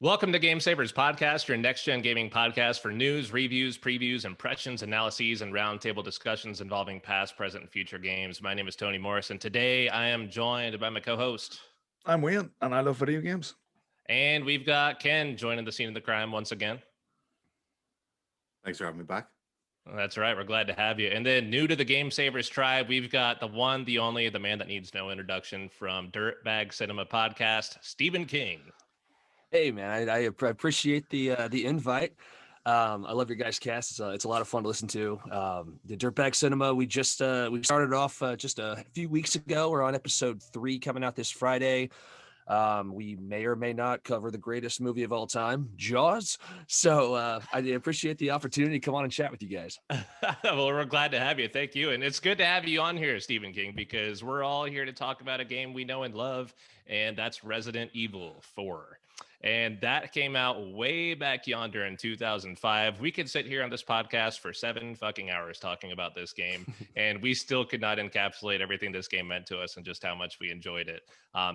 Welcome to Game Savers Podcast, your next-gen gaming podcast for news, reviews, previews, impressions, analyses, and roundtable discussions involving past, present, and future games. My name is Tony Morris, and today I am joined by my co-host. I'm Wayne, and I love video games. And we've got Ken joining the scene of the crime once again. Thanks for having me back. That's right. We're glad to have you. And then new to the Game Savers tribe, we've got the one, the only, the man that needs no introduction from Dirtbag Cinema Podcast, Stephen King. Hey man, I appreciate the invite. I love your guys' cast. It's a lot of fun to listen to. The Dirtbag Cinema. We started off just a few weeks ago. We're on episode 3 coming out this Friday. We may or may not cover the greatest movie of all time, Jaws. So I appreciate the opportunity to come on and chat with you guys. Well, we're glad to have you. Thank you. And it's good to have you on here, Stephen King, because we're all here to talk about a game we know and love, and that's Resident Evil 4. And that came out way back yonder in 2005. We could sit here on this podcast for 7 fucking hours talking about this game, and we still could not encapsulate everything this game meant to us and just how much we enjoyed it.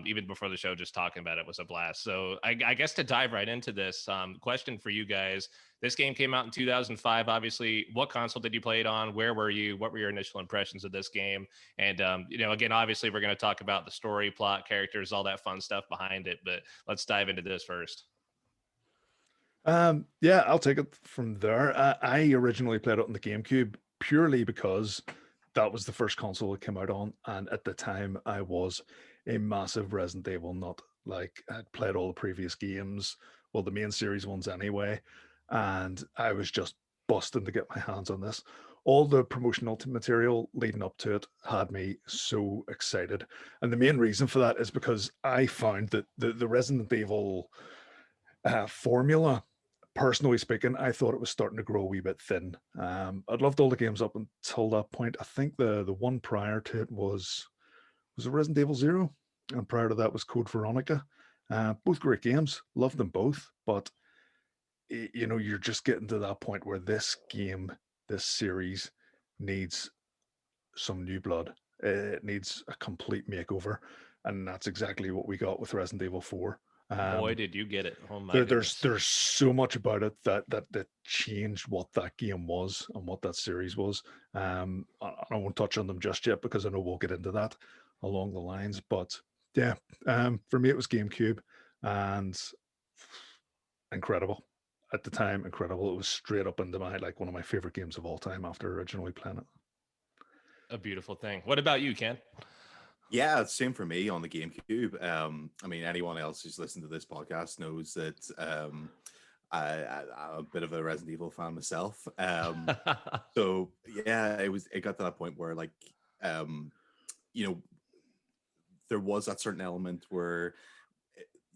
Even before the show, just talking about it was a blast. So I guess to dive right into this, question for you guys. This game came out in 2005. Obviously, what console did you play it on? Where were you? What were your initial impressions of this game? And, again, obviously, we're going to talk about the story, plot, characters, all that fun stuff behind it. But let's dive into this first. Yeah, I'll take it from there. I originally played it on the GameCube purely because that was the first console it came out on. And at the time, I was a massive Resident Evil nut. Like, I'd played all the previous games, well, the main series ones anyway. And I was just busting to get my hands on this. All the promotional material leading up to it had me so excited. And the main reason for that is because I found that the Resident Evil formula, personally speaking, I thought it was starting to grow a wee bit thin. I'd loved all the games up until that point. I think the one prior to it was it Resident Evil 0? And prior to that was Code Veronica. Both great games. Loved them both. But you're just getting to that point where this series needs some new blood. It needs a complete makeover, and that's exactly what we got with Resident Evil 4. Boy, did you get it. Oh my there's so much about it that changed what that game was and what that series was. I won't touch on them just yet because I know we'll get into that along the lines. But yeah, for me it was GameCube, and incredible. At the time, incredible. It was straight up into my one of my favorite games of all time after originally playing it. A beautiful thing. What about you, Ken? Yeah, same for me on the GameCube. Anyone else who's listened to this podcast knows that I'm a bit of a Resident Evil fan myself. So yeah, it got to that point where there was that certain element where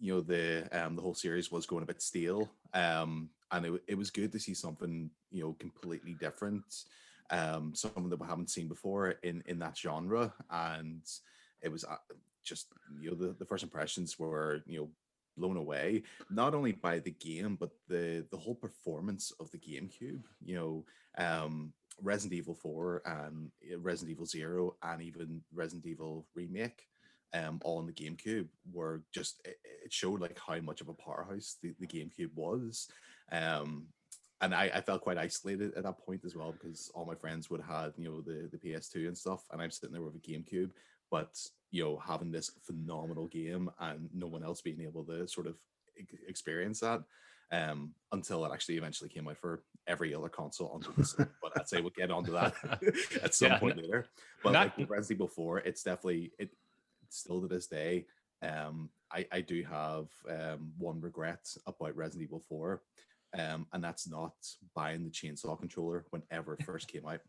the whole series was going a bit stale, and it was good to see something completely different, something that we haven't seen before in that genre. And it was just the first impressions were blown away, not only by the game but the whole performance of the GameCube. Resident Evil 4 and Resident Evil 0 and even Resident Evil Remake, all on the GameCube, were just it showed how much of a powerhouse the GameCube was. And I felt quite isolated at that point as well, because all my friends would have had the PS2 and stuff, and I'm sitting there with a GameCube, but having this phenomenal game and no one else being able to sort of experience that, until it actually eventually came out for every other console onto this. But I'd say we'll get onto that at some point later. But with Resident Evil 4, it's definitely still to this day, I do have one regret about Resident Evil 4, and that's not buying the chainsaw controller whenever it first came out.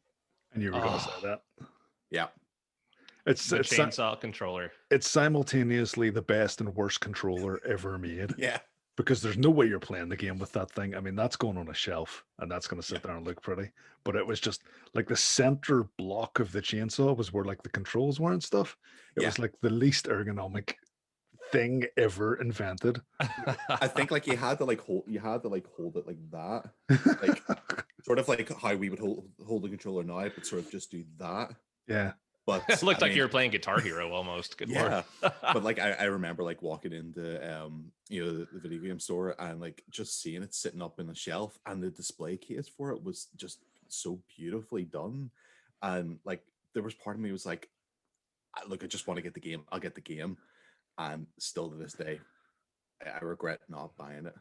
And you were going to say that. Yeah. It's chainsaw controller. It's simultaneously the best and worst controller ever made. Yeah. Because there's no way you're playing the game with that thing. I mean, that's going on a shelf and that's going to sit there and look pretty. But it was just the center block of the chainsaw was where the controls were and stuff. It was the least ergonomic thing ever invented. I think you had to hold it like that. Sort of like how we would hold the controller now, but sort of just do that. Yeah. But It looked I like mean, you were playing Guitar Hero almost. Good lord. yeah, but like I remember like walking into the video game store and like just seeing it sitting up in a shelf, and the display case for it was just so beautifully done. And like there was part of me was like, look, I just want to get the game. I'll get the game. And still to this day, I regret not buying it.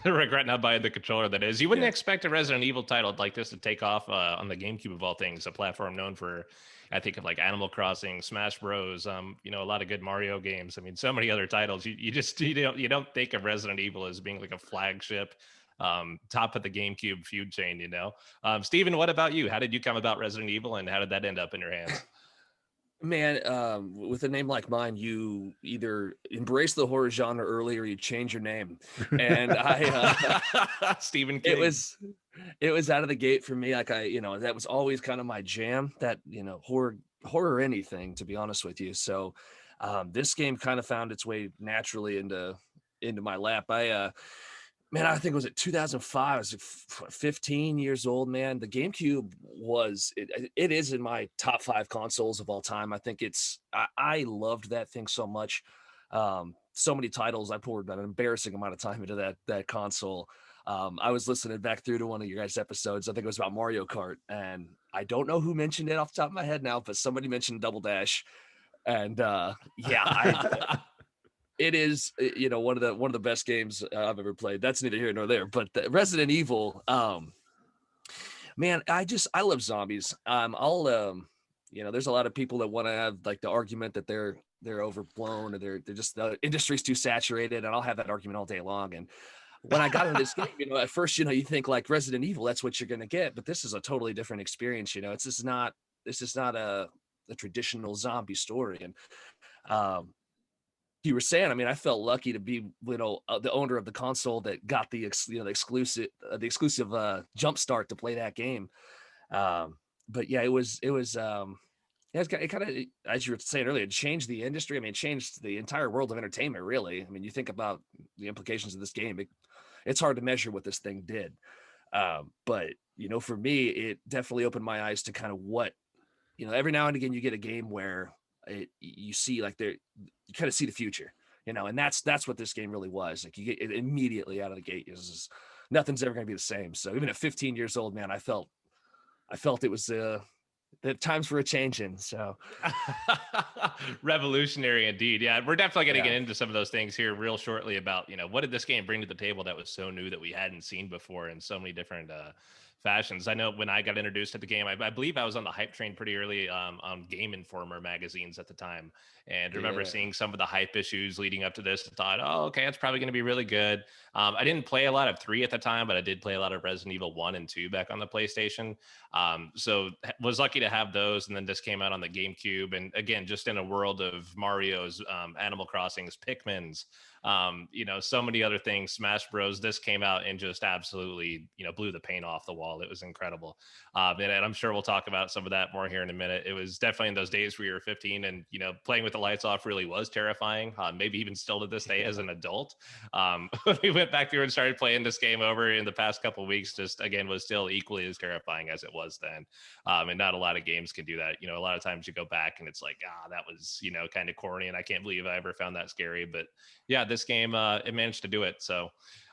Regret not buying the controller. That is, you wouldn't Yeah. expect a Resident Evil title like this to take off on the GameCube of all things, a platform known for, I think of like Animal Crossing, Smash Bros. You know, a lot of good Mario games. I mean, so many other titles. You don't think of Resident Evil as being like a flagship, top of the GameCube feud chain. You know, Steven, what about you? How did you come about Resident Evil, and how did that end up in your hands? Man, with a name like mine, you either embrace the horror genre early or you change your name. And Stephen King. It was out of the gate for me. Like that was always kind of my jam. That horror anything, to be honest with you. So, this game kind of found its way naturally into my lap. Man, I think it was at 2005. I was 15 years old, man. The GameCube it is in my top 5 consoles of all time. I think I loved that thing so much. So many titles. I poured an embarrassing amount of time into that console. I was listening back through to one of your guys' episodes. I think it was about Mario Kart, and I don't know who mentioned it off the top of my head now, but somebody mentioned Double Dash. And it is one of the best games I've ever played. That's neither here nor there. But Resident Evil, man, I love zombies. There's a lot of people that want to have like the argument that they're overblown, or they're just, the industry's too saturated, and I'll have that argument all day long. And when I got into this game, at first, you think like Resident Evil, that's what you're going to get, but this is a totally different experience. This is not a traditional zombie story. And you were saying, I mean, I felt lucky to be, the owner of the console that got the exclusive jump start to play that game. But yeah, it kind of, as you were saying earlier, it changed the industry. I mean, it changed the entire world of entertainment, really. I mean, you think about the implications of this game, it's hard to measure what this thing did. But for me, it definitely opened my eyes to kind of what, every now and again you get a game where you see like you kind of see the future, and that's what this game really was. Like, you get it immediately out of the gate. Nothing's ever going to be the same. So even at 15 years old, man, I felt it was the times for a changing. So revolutionary indeed. Yeah, we're definitely going to get into some of those things here real shortly about, what did this game bring to the table that was so new that we hadn't seen before in so many different fashions. I know when I got introduced to the game, I believe I was on the hype train pretty early on Game Informer magazines at the time, and remember seeing some of the hype issues leading up to this and thought, oh, okay, it's probably going to be really good. I didn't play a lot of 3 at the time, but I did play a lot of Resident Evil 1 and 2 back on the PlayStation. So was lucky to have those. And then this came out on the GameCube. And again, just in a world of Mario's, Animal Crossing's, Pikmin's, so many other things, Smash Bros. This came out and just absolutely, blew the paint off the wall. It was incredible. And I'm sure we'll talk about some of that more here in a minute. It was definitely in those days where you were 15 and, playing with the lights off really was terrifying. Maybe even still to this day as an adult. We went back through and started playing this game over in the past couple of weeks, just again, was still equally as terrifying as it was then. And not a lot of games can do that. A lot of times you go back and it's like, that was, kind of corny, and I can't believe I ever found that scary. But yeah, this game, it managed to do it. So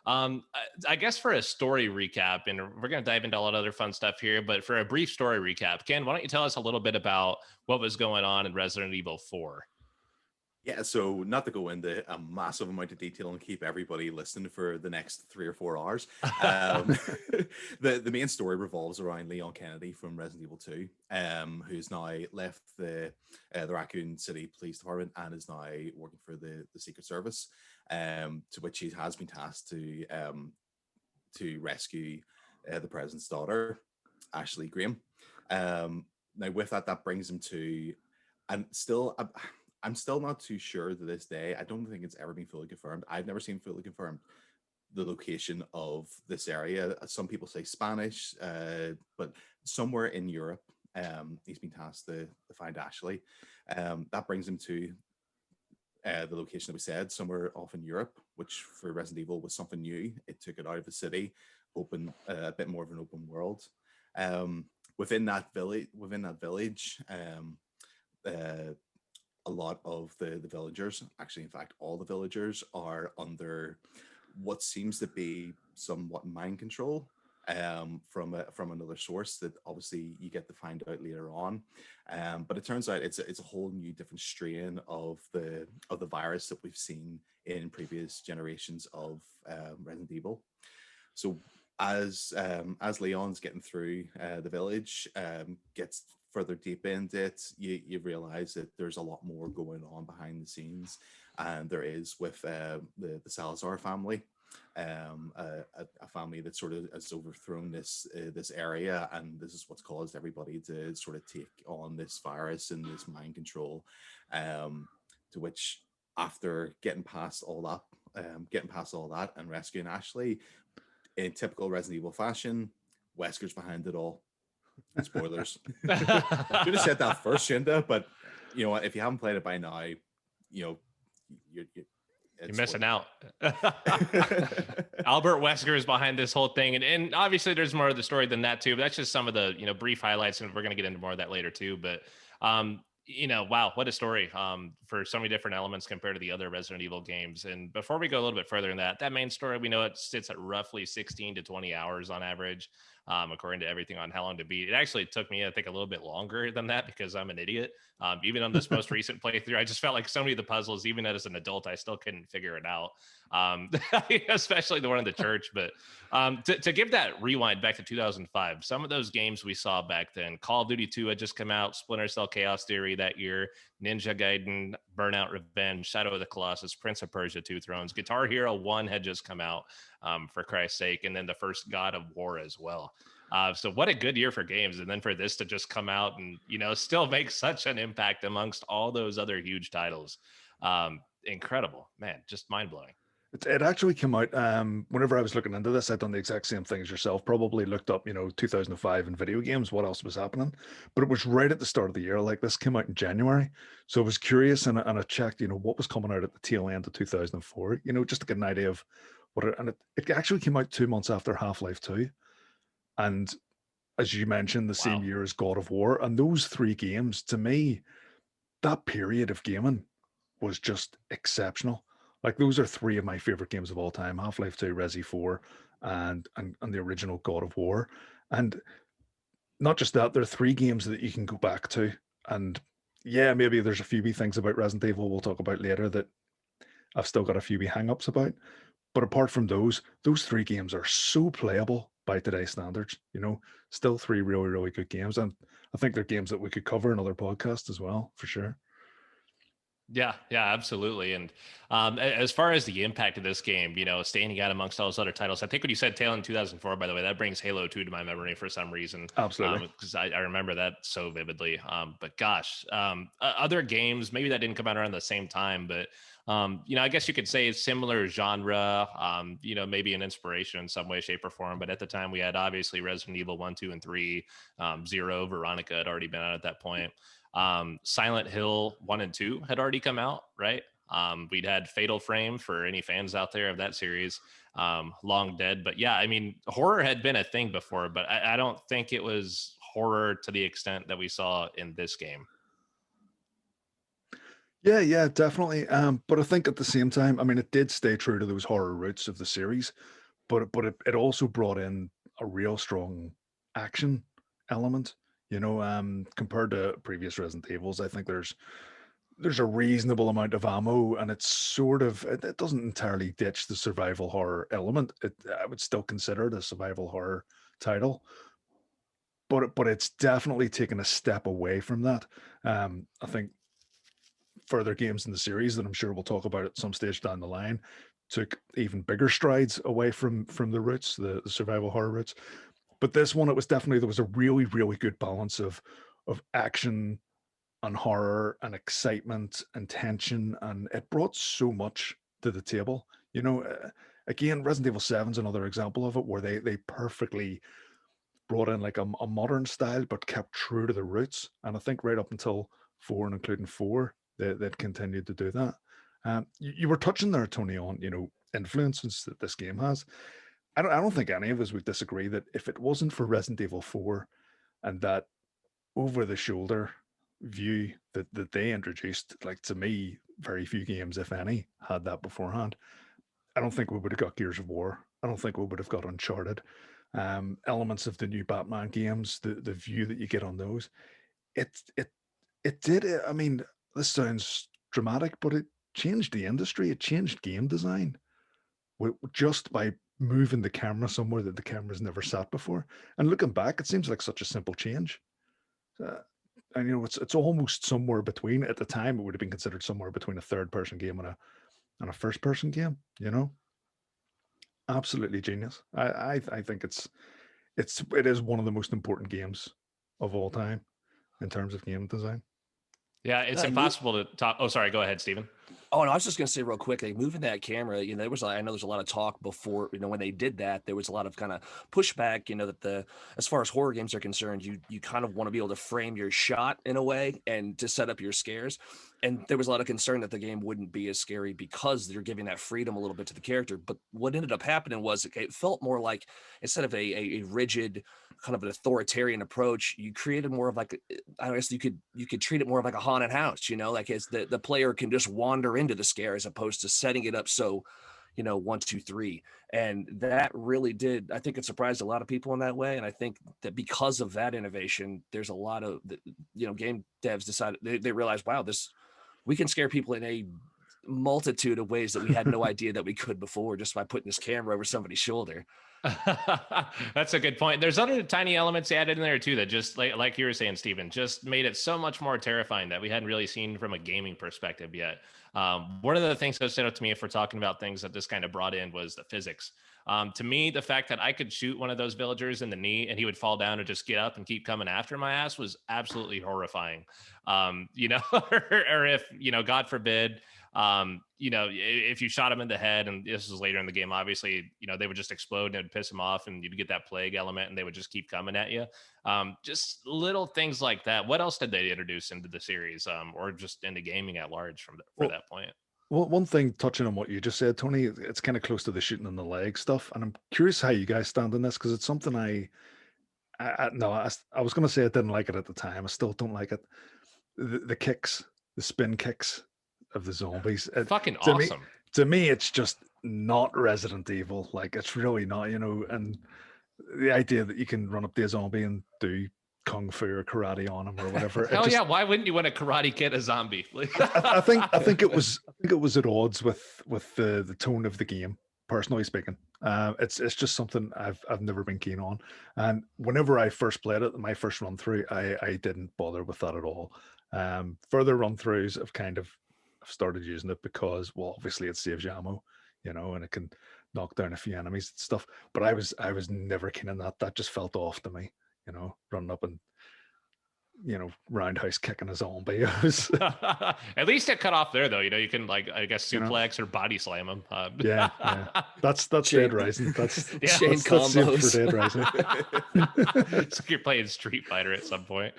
I guess for a story recap, and we're going to dive into a lot of other fun stuff here, but for a brief story recap, Ken, why don't you tell us a little bit about what was going on in Resident Evil 4? Yeah, so not to go into a massive amount of detail and keep everybody listening for the next 3 or 4 hours, the main story revolves around Leon Kennedy from Resident Evil 2, who's now left the Raccoon City Police Department and is now working for the Secret Service, to which he has been tasked to rescue the president's daughter, Ashley Graham. Now, with that brings him to, and still. I'm still not too sure to this day. I don't think it's ever been fully confirmed. I've never seen fully confirmed the location of this area. Some people say Spanish, but somewhere in Europe, he's been tasked to find Ashley. That brings him to the location that we said, somewhere off in Europe, which for Resident Evil was something new. It took it out of the city, open a bit more of an open world. Within that village, a lot of the villagers, actually, in fact, all the villagers are under what seems to be somewhat mind control from another source that obviously you get to find out later on. But it turns out it's a whole new different strain of the virus that we've seen in previous generations of Resident Evil. So as Leon's getting through the village, gets further deep into it, you realize that there's a lot more going on behind the scenes, and there is with the Salazar family, a family that sort of has overthrown this area, and this is what's caused everybody to sort of take on this virus and this mind control. To which, after getting past all that and rescuing Ashley, in typical Resident Evil fashion, Wesker's behind it all. Spoilers. Should have said that first, Shinda, but you know what? If you haven't played it by now, you know, you're missing out. Albert Wesker is behind this whole thing. And obviously there's more of the story than that too, but that's just some of the, brief highlights. And we're going to get into more of that later too. But, wow, what a story for so many different elements compared to the other Resident Evil games. And before we go a little bit further in that main story, we know it sits at roughly 16 to 20 hours on average, according to everything on how long to beat. It actually took me, I think, a little bit longer than that because I'm an idiot. Even on this most recent playthrough, I just felt like so many of the puzzles, even as an adult, I still couldn't figure it out, especially the one in the church. But to give that rewind back to 2005, some of those games we saw back then, Call of Duty 2 had just come out, Splinter Cell Chaos Theory that year, Ninja Gaiden, Burnout Revenge, Shadow of the Colossus, Prince of Persia 2 Thrones, Guitar Hero 1 had just come out, for Christ's sake, and then the first God of War as well. So what a good year for games. And then for this to just come out and, still make such an impact amongst all those other huge titles. Incredible, man, just mind blowing. It actually came out whenever I was looking into this. I'd done the exact same thing as yourself, probably looked up, 2005 in video games, what else was happening. But it was right at the start of the year. Like, this came out in January. So I was curious and I checked, what was coming out at the tail end of 2004, just to get an idea of it actually came out 2 months after Half-Life 2. And as you mentioned, the same year as God of War. And those three games, to me, that period of gaming was just exceptional. Like, those are three of my favorite games of all time: Half-Life 2, Resi 4, and the original God of War. And not just that, there are three games that you can go back to. And yeah, maybe there's a few wee things about Resident Evil we'll talk about later that I've still got a few wee hang-ups about. But apart from those three games are so playable by today's standards. Still three really, really good games. And I think they're games that we could cover in other podcasts as well, for sure. Yeah, absolutely. And as far as the impact of this game, standing out amongst all those other titles, I think when you said tail in 2004, by the way, that brings Halo 2 to my memory for some reason. Absolutely. Because I remember that so vividly. But gosh, other games, maybe that didn't come out around the same time, but I guess you could say it's similar genre, maybe an inspiration in some way, shape, or form. But at the time, we had obviously Resident Evil 1, 2, and 3, Zero, Veronica had already been out at that point. Silent Hill 1 and 2 had already come out, right? We'd had Fatal Frame for any fans out there of that series, long dead. But yeah, I mean, horror had been a thing before, but I don't think it was horror to the extent that we saw in this game. Yeah, definitely. But I think at the same time, I mean, it did stay true to those horror roots of the series, but it also brought in a real strong action element. Compared to previous Resident Evils, I think there's a reasonable amount of ammo, and it's it doesn't entirely ditch the survival horror element. I would still consider it a survival horror title, but it's definitely taken a step away from that. I think further games in the series that I'm sure we'll talk about at some stage down the line took even bigger strides away from the roots, the survival horror roots. But this one, there was a really, really good balance of action and horror and excitement and tension, and it brought so much to the table. Again, Resident Evil 7 is another example of it, where they perfectly brought in like a modern style, but kept true to the roots. And I think right up until 4 and including 4, they'd continued to do that. You were touching there, Tony, on influences that this game has. I don't think any of us would disagree that if it wasn't for Resident Evil 4 and that over the shoulder view that they introduced, like to me, very few games, if any, had that beforehand. I don't think we would have got Gears of War. I don't think we would have got Uncharted. Elements of the new Batman games, the view that you get on those, it it it did. I mean, this sounds dramatic, but it changed the industry. It changed game design just by moving the camera somewhere that the camera's never sat before. And looking back, it seems like such a simple change. Uh, and it's almost somewhere between. At the time, it would have been considered somewhere between a third person game and a first person game. Absolutely genius. I think it is one of the most important games of all time in terms of game design. Yeah, it's impossible to talk. Oh, sorry. Go ahead, Steven. Oh, no, I was just going to say real quick, like moving that camera, there was, I know there's a lot of talk before, when they did that, there was a lot of kind of pushback, that as far as horror games are concerned, you kind of want to be able to frame your shot in a way and to set up your scares. And there was a lot of concern that the game wouldn't be as scary because they're giving that freedom a little bit to the character. But what ended up happening was it felt more like, instead of a rigid kind of an authoritarian approach, you created more of like, I guess you could treat it more of like a haunted house, like as the player can just wander into the scare as opposed to setting it up so 1 2 3, and that really did, I think it surprised a lot of people in that way. And I think that because of that innovation, there's a lot of game devs decided they realized, wow, we can scare people in a multitude of ways that we had no idea that we could before, just by putting this camera over somebody's shoulder. That's a good point. There's other tiny elements added in there too that just like you were saying, Steven, just made it so much more terrifying that we hadn't really seen from a gaming perspective yet. One of the things that stood out to me, if we're talking about things that this kind of brought in, was the physics. To me, the fact that I could shoot one of those villagers in the knee and he would fall down and just get up and keep coming after my ass was absolutely horrifying. Or if, God forbid, if you shot him in the head, and this is later in the game, obviously, they would just explode and it would piss him off, and you'd get that plague element and they would just keep coming at you. Just little things like that. What else did they introduce into the series, or just into gaming at large for that point? Well, one thing, touching on what you just said, Tony, it's kind of close to the shooting in the leg stuff, and I'm curious how you guys stand on this, because it's something I was going to say I didn't like it at the time. I still don't like it. The kicks, the spin kicks of the zombies. Fucking awesome. To me, it's just not Resident Evil. Like, it's really not, and the idea that you can run up to a zombie and do kung fu or karate on him or whatever. Hell yeah! Why wouldn't you want to karate kid a zombie? I think it was at odds with the tone of the game. Personally speaking, it's just something I've never been keen on. And whenever I first played it, my first run through, I didn't bother with that at all. Further run throughs, I've started using it because, well, obviously it saves ammo, and it can knock down a few enemies and stuff. But I was never keen on that. That just felt off to me, running up and roundhouse kicking a zombie. At least it cut off there, though. You can, I guess, suplex or body slam him. Yeah. That's Dead Rising. That's Shane combos. For Dead Rising. So you're playing Street Fighter at some point.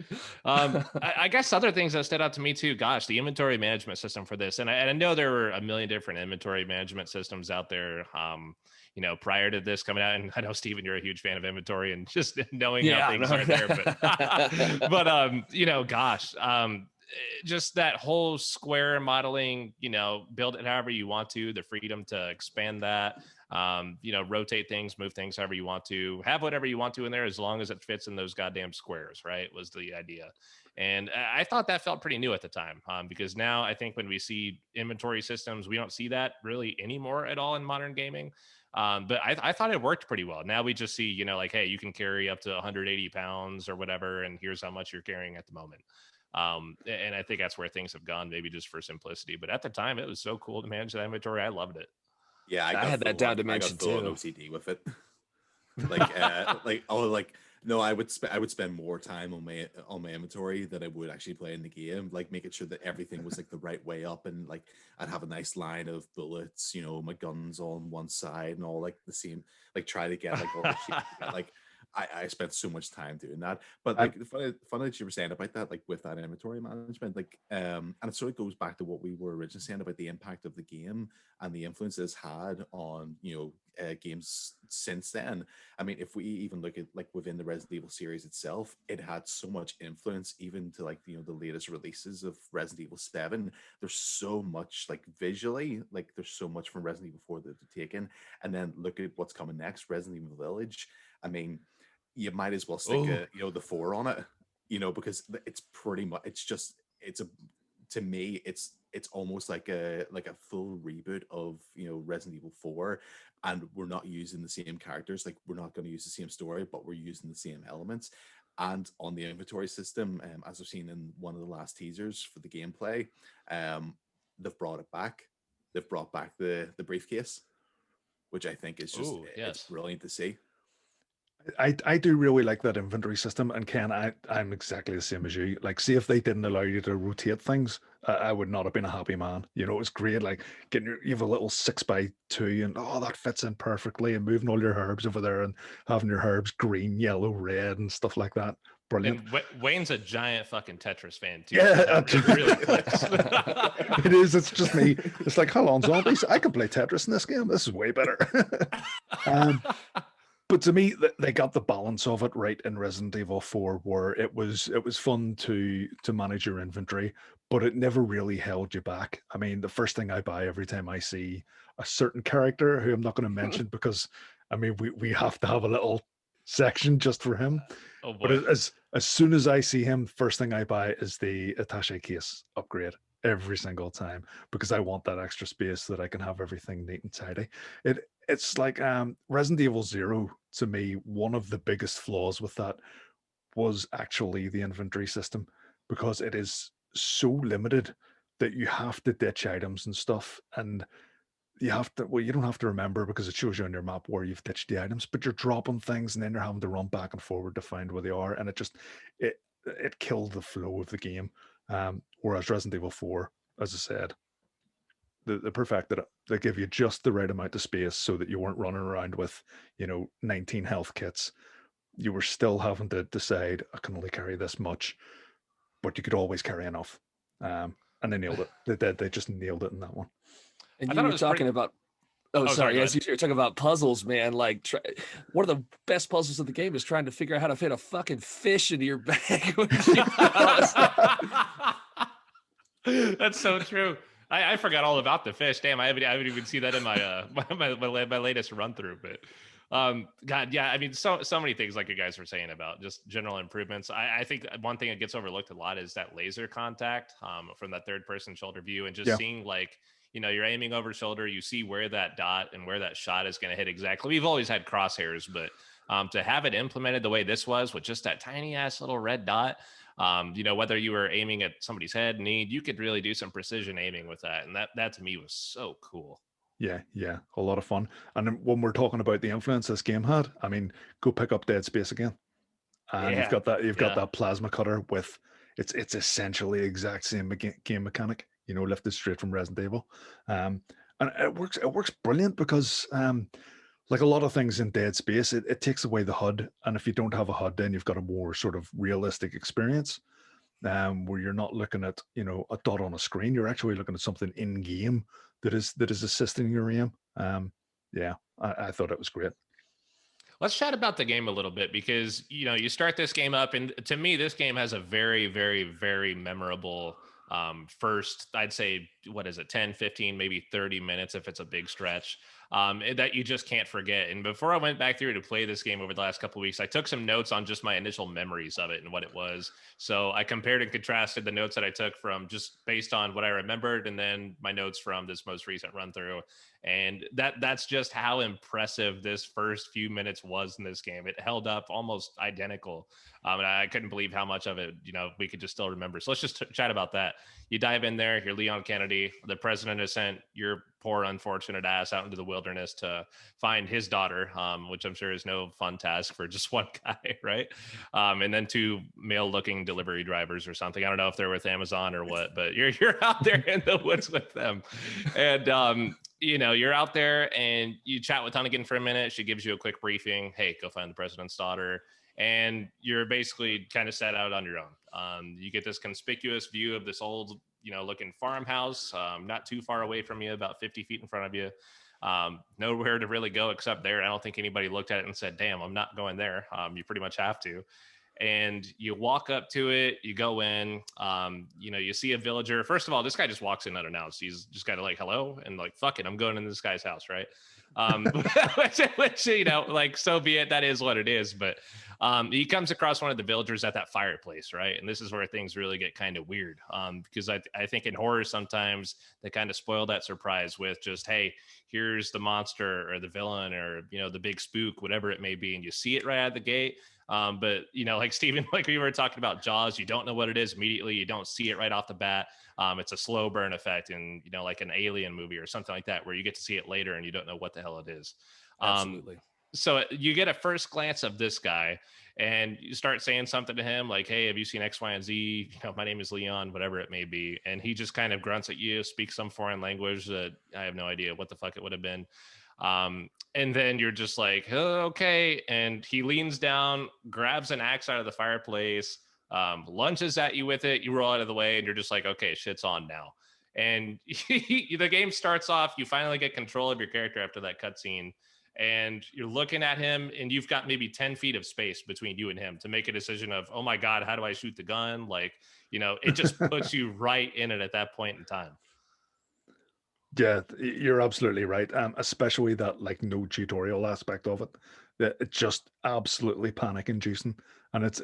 I guess other things that stood out to me too. Gosh, the inventory management system for this, and I know there were a million different inventory management systems out there. Prior to this coming out, and I know, Steven, you're a huge fan of inventory and just knowing how things are there, but just that whole square modeling, build it however you want to, the freedom to expand that, rotate things, move things however you want to, have whatever you want to in there, as long as it fits in those goddamn squares, right? Was the idea. And I thought that felt pretty new at the time, because now I think when we see inventory systems, we don't see that really anymore at all in modern gaming. But I thought it worked pretty well. Now we just see, hey, you can carry up to 180 pounds or whatever, and here's how much you're carrying at the moment. And I think that's where things have gone, maybe just for simplicity. But at the time, it was so cool to manage that inventory. I loved it. Yeah, I had that down dimension too. OCD with it. No, I would spend more time on my inventory than I would actually play in the game, like making sure that everything was like the right way up, and like I'd have a nice line of bullets, my guns on one side and all like the same, like try to get like all the shit. Like I spent so much time doing that. But like the funny that you were saying about that, like with that inventory management, like and it sort of goes back to what we were originally saying about the impact of the game and the influence it's had on games since then. I mean, if we even look at like within the Resident Evil series itself, it had so much influence even to like the latest releases of Resident Evil 7. There's so much like visually, like there's so much from Resident Evil 4 that they've taken. And then look at what's coming next, Resident Evil Village. I mean, you might as well stick Oh. the 4 on it, because it's pretty much it's a to me it's almost like a full reboot of Resident Evil 4, and we're not using the same characters, like we're not going to use the same story, but we're using the same elements. And on the inventory system, as I've seen in one of the last teasers for the gameplay, they've brought it back. They've brought back the briefcase, which I think is just Ooh, it's yes. brilliant to see. I do really like that inventory system, and Ken, I'm exactly the same as you. Like, see if they didn't allow you to rotate things, I would not have been a happy man. It was great, like you have a little 6x2, and that fits in perfectly, and moving all your herbs over there, and having your herbs green, yellow, red, and stuff like that. Brilliant. And Wayne's a giant fucking Tetris fan too. Yeah, so it really clicks. it is. It's just me. It's like, how long zombies? I can play Tetris in this game. This is way better. But to me, they got the balance of it right in Resident Evil 4, where it was fun to manage your inventory, but it never really held you back. I mean, the first thing I buy every time I see a certain character who I'm not going to mention because I mean we have to have a little section just for him. Oh But boy. as soon as I see him, first thing I buy is the attaché case upgrade every single time because I want that extra space so that I can have everything neat and tidy. It's like Resident Evil 0 to me, one of the biggest flaws with that was actually the inventory system because it is so limited that you have to ditch items and stuff, and you don't have to remember because it shows you on your map where you've ditched the items, but you're dropping things and then you're having to run back and forward to find where they are, and it killed the flow of the game. Whereas Resident Evil 4, as I said, they perfected it. They give you just the right amount of space so that you weren't running around with 19 health kits. You were still having to decide, I can only carry this much, but you could always carry enough. And they nailed it. They did. They just nailed it in that one. And I you thought it were was talking pretty. about. Oh, sorry, Sorry. go As ahead. you're talking about puzzles, man, like one of the best puzzles of the game is trying to figure out how to fit a fucking fish into your bag. When you That's so true. I forgot all about the fish. Damn, I haven't even seen that in my my latest run through. But God, yeah, I mean, so many things like you guys were saying about just general improvements. I think one thing that gets overlooked a lot is that laser contact from that third person shoulder view, and just Yeah. seeing like you're aiming over shoulder, you see where that dot and where that shot is going to hit exactly. We've always had crosshairs, but to have it implemented the way this was with just that tiny ass little red dot. Whether you were aiming at somebody's head, knee, you could really do some precision aiming with that. And that to me was so cool. Yeah, a lot of fun. And then when we're talking about the influence this game had, I mean, go pick up Dead Space again, and Yeah. you've got that plasma cutter with it's essentially the exact same game mechanic, lifted straight from Resident Evil, and it works brilliant because like a lot of things in Dead Space, it takes away the HUD, and if you don't have a HUD, then you've got a more sort of realistic experience. Where you're not looking at a dot on a screen, you're actually looking at something in game that is assisting your aim. Yeah, I thought it was great. Let's chat about the game a little bit because you start this game up, and to me, this game has a very, very, very memorable first, I'd say, what is it, 10, 15, maybe 30 minutes if it's a big stretch, that you just can't forget. And before I went back through to play this game over the last couple of weeks, I took some notes on just my initial memories of it and what it was. So I compared and contrasted the notes that I took from just based on what I remembered and then my notes from this most recent run through. And that's just how impressive this first few minutes was in this game. It held up almost identical. And I couldn't believe how much of it, we could just still remember. So let's just chat about that. You dive in there, you're Leon Kennedy, the president has sent your poor unfortunate ass out into the wilderness to find his daughter, which I'm sure is no fun task for just one guy, right? And then two male looking delivery drivers or something. I don't know if they're with Amazon or what, but you're out there in the woods with them. And you're out there and you chat with Hunnigan for a minute. She gives you a quick briefing. Hey, go find the president's daughter. And you're basically kind of set out on your own. You get this conspicuous view of this old, looking farmhouse, not too far away from you, about 50 feet in front of you. Nowhere to really go except there. I don't think anybody looked at it and said, damn, I'm not going there. You pretty much have to. And you walk up to it, you go in, you see a villager. First of all, this guy just walks in unannounced. He's just kind of like, hello, and like, fuck it, I'm going in this guy's house, right? Which, like, so be it. That is what it is. But he comes across one of the villagers at that fireplace, right? And this is where things really get kind of weird, because I think in horror sometimes they kind of spoil that surprise with just, hey, here's the monster or the villain or the big spook, whatever it may be, and you see it right out of the gate. But like Steven, like we were talking about Jaws, you don't know what it is immediately. You don't see it right off the bat. It's a slow burn effect in, like an Alien movie or something like that, where you get to see it later and you don't know what the hell it is. Absolutely. So you get a first glance of this guy and you start saying something to him like, hey, have you seen X, Y, and Z? My name is Leon, whatever it may be. And he just kind of grunts at you, speaks some foreign language that I have no idea what the fuck it would have been. And then you're just like, oh, okay. And he leans down, grabs an axe out of the fireplace, lunges at you with it. You roll out of the way and you're just like, okay, shit's on now. And the game starts off. You finally get control of your character after that cutscene. And you're looking at him and you've got maybe 10 feet of space between you and him to make a decision of, oh my God, how do I shoot the gun? Like, it just puts you right in it at that point in time. Yeah, you're absolutely right. Especially that like no tutorial aspect of it. It's just absolutely panic inducing, and it's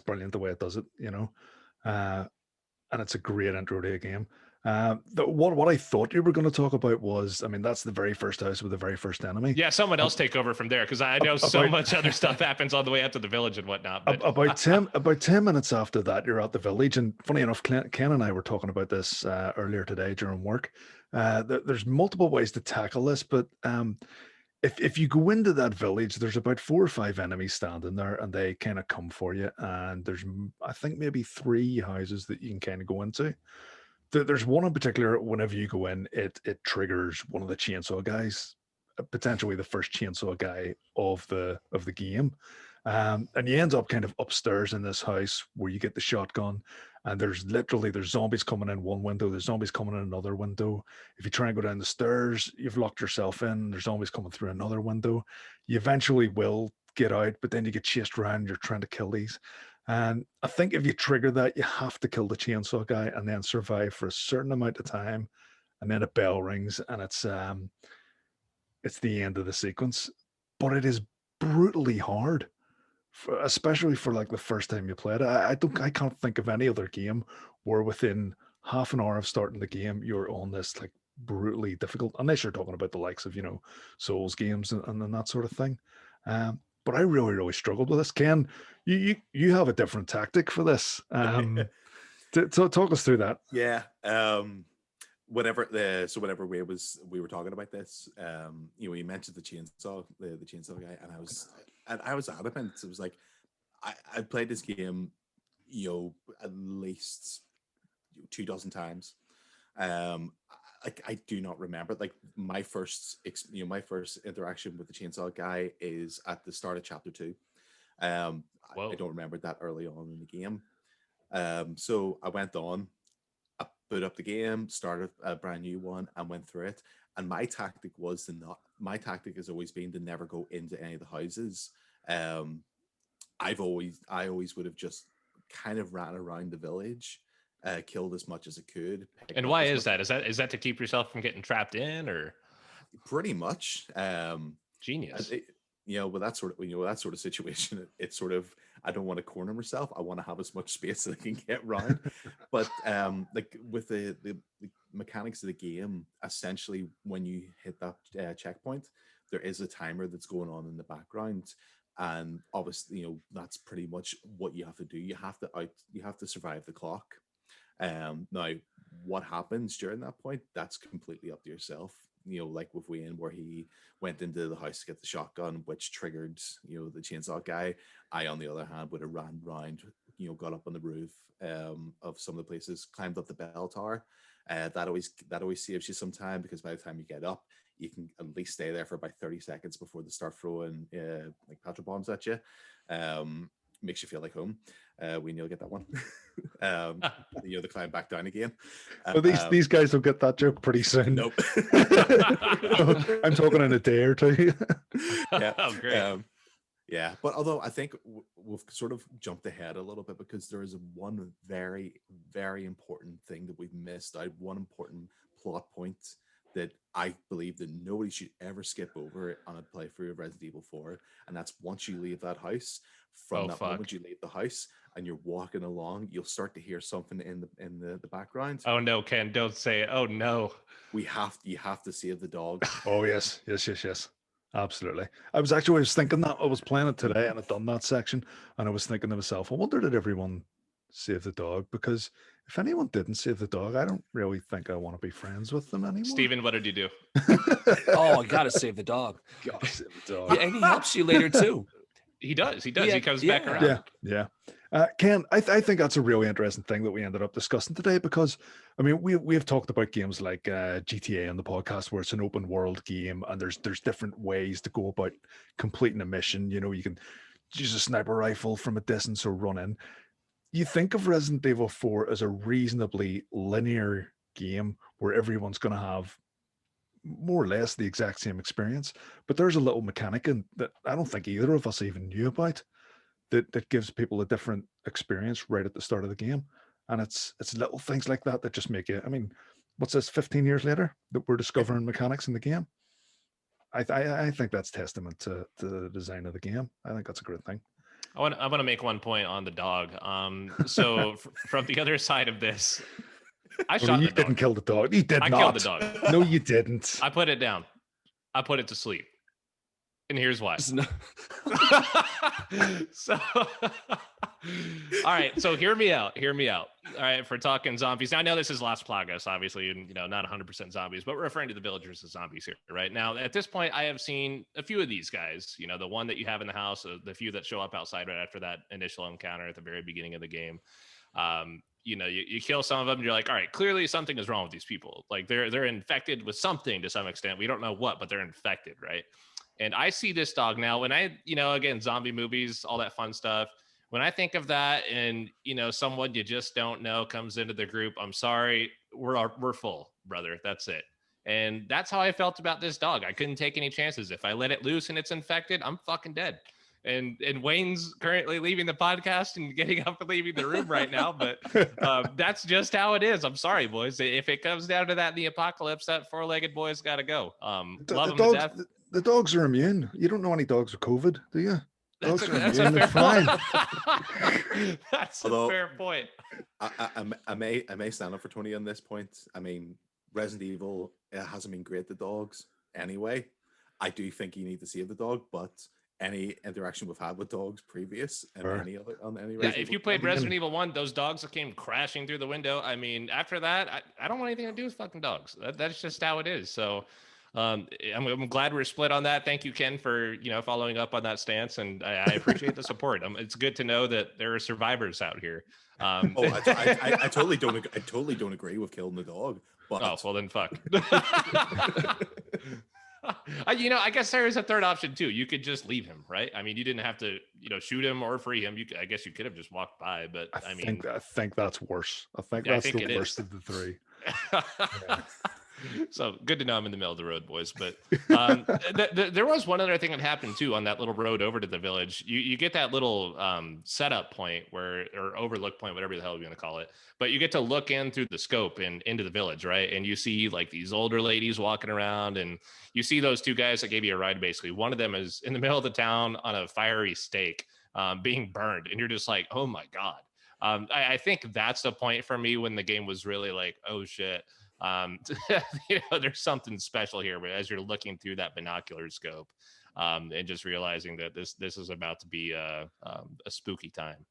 brilliant the way it does it. And it's a great intro to a game. What I thought you were going to talk about was, I mean, that's the very first house with the very first enemy. Yeah, someone else take over from there because I know so much other stuff happens on the way up to the village and whatnot. But about 10 minutes after that, you're at the village, and funny enough, Ken and I were talking about this earlier today during work. There's multiple ways to tackle this, but if you go into that village, there's about 4 or 5 enemies standing there, and they kind of come for you. And there's, I think, maybe 3 houses that you can kind of go into. There's one in particular. Whenever you go in, it triggers one of the chainsaw guys, potentially the first chainsaw guy of the game. And you end up kind of upstairs in this house where you get the shotgun, and there's zombies coming in one window, there's zombies coming in another window. If you try and go down the stairs, you've locked yourself in, there's zombies coming through another window. You eventually will get out, but then you get chased around, you're trying to kill these. And I think if you trigger that, you have to kill the chainsaw guy and then survive for a certain amount of time, and then a bell rings and it's the end of the sequence. But it is brutally hard, especially for like the first time you play it. I can't think of any other game where within half an hour of starting the game you're on this like brutally difficult, unless you're talking about the likes of Souls games and that sort of thing. But I really struggled with this. Ken, you have a different tactic for this. Talk us through that. Yeah. Whenever we were talking about this, you mentioned the chainsaw guy, and I was adamant. It was like I played this game, at least 24 times. I do not remember. Like my first interaction with the chainsaw guy is at the start of chapter 2. I don't remember that early on in the game. So I went on, I put up the game, started a brand new one, and went through it. And my tactic has always been to never go into any of the houses. I always would have just kind of ran around the village, killed as much as I could. And why is that? Is that to keep yourself from getting trapped in, or pretty much? Genius. With that sort of situation, it's sort of, I don't want to corner myself. I want to have as much space as I can get around. But like with the mechanics of the game, essentially when you hit that checkpoint, there is a timer that's going on in the background. And obviously, that's pretty much what you have to do. You have to survive the clock. Now, what happens during that point, that's completely up to yourself. Like with Wayne, where he went into the house to get the shotgun, which triggered, the chainsaw guy. I, on the other hand, would have ran round, got up on the roof of some of the places, climbed up the bell tower. That always saves you some time, because by the time you get up, you can at least stay there for about 30 seconds before they start throwing like petrol bombs at you. makes you feel like home. We you'll get that one. The climb back down again. Well, these guys will get that joke pretty soon. Nope. I'm talking in a day or two. Yeah. Oh, great. Yeah, but although I think we've sort of jumped ahead a little bit because there is one very, very important thing that we've missed out, one important plot point that I believe that nobody should ever skip over on a playthrough of Resident Evil 4, and that's once you leave that house, from moment you leave the house and you're walking along, you'll start to hear something in the background. Oh no, Ken, don't say it. Oh no. You have to save the dog. Oh yes. Absolutely. I was thinking that I was playing it today and I'd done that section, and I was thinking to myself, I wonder did everyone save the dog? Because if anyone didn't save the dog, I don't really think I want to be friends with them anymore. Steven, what did you do? Oh, I gotta save the dog. Gotta save the dog. Yeah, and he helps you later too. He does. Yeah, He comes back around. Yeah. Ken, I think that's a really interesting thing that we ended up discussing today, because I mean we have talked about games like GTA on the podcast, where it's an open world game and there's different ways to go about completing a mission. You can use a sniper rifle from a distance or run in. You think of Resident Evil 4 as a reasonably linear game where everyone's going to have more or less the exact same experience, but there's a little mechanic in that I don't think either of us even knew about, that gives people a different experience right at the start of the game. And it's little things like that that just make it. I mean, what's this, 15 years later that we're discovering mechanics in the game? I think that's testament to the design of the game. I think that's a great thing. I want to make one point on the dog. So from the other side of this, I shot the dog. You didn't kill the dog. You did not. I killed the dog. No, you didn't. I put it down. I put it to sleep. And here's why. So, all right. So hear me out. All right. For talking zombies. Now, I know this is Las Plagas, obviously, and, not 100% zombies, but we're referring to the villagers as zombies here, right? Now, at this point, I have seen a few of these guys, the one that you have in the house, the few that show up outside right after that initial encounter at the very beginning of the game. You kill some of them and you're like, all right, clearly something is wrong with these people. Like they're infected with something to some extent. We don't know what, but they're infected, right? And I see this dog now when I, again, zombie movies, all that fun stuff. When I think of that and, someone you just don't know comes into the group, I'm sorry, we're full, brother. That's it. And that's how I felt about this dog. I couldn't take any chances. If I let it loose and it's infected, I'm fucking dead. And Wayne's currently leaving the podcast and getting up and leaving the room right now. But that's just how it is. I'm sorry, boys. If it comes down to that in the apocalypse, that four-legged boy's got to go. Love him to death. The dogs are immune. You don't know any dogs with COVID, do you? That's a fair point. That's a fair point. I may stand up for Tony on this point. I mean, Resident Evil hasn't been great to dogs anyway. I do think you need to save the dog, but any interaction we've had with dogs previous and any other on any if you played Resident Evil 1, those dogs that came crashing through the window. I mean, after that, I don't want anything to do with fucking dogs. That's just how it is. So I'm glad we're split on that. Thank you, Ken, for following up on that stance, and I appreciate the support. It's good to know that there are survivors out here. I totally don't agree with killing the dog. But... Oh well, then fuck. I guess there is a third option too. You could just leave him, right? I mean, you didn't have to, shoot him or free him. I guess you could have just walked by, but I think that's worse. I think that's the worst of the three. Yeah. So good to know I'm in the middle of the road, boys. But there was one other thing that happened too on that little road over to the village. You get that little setup point or overlook point, whatever the hell you're going to call it. But you get to look in through the scope and into the village, right? And you see like these older ladies walking around, and you see those two guys that gave you a ride. Basically, one of them is in the middle of the town on a fiery stake, being burned, and you're just like, oh my god. I think that's the point for me when the game was really like, oh shit. There's something special here, but as you're looking through that binocular scope, and just realizing that this is about to be a spooky time.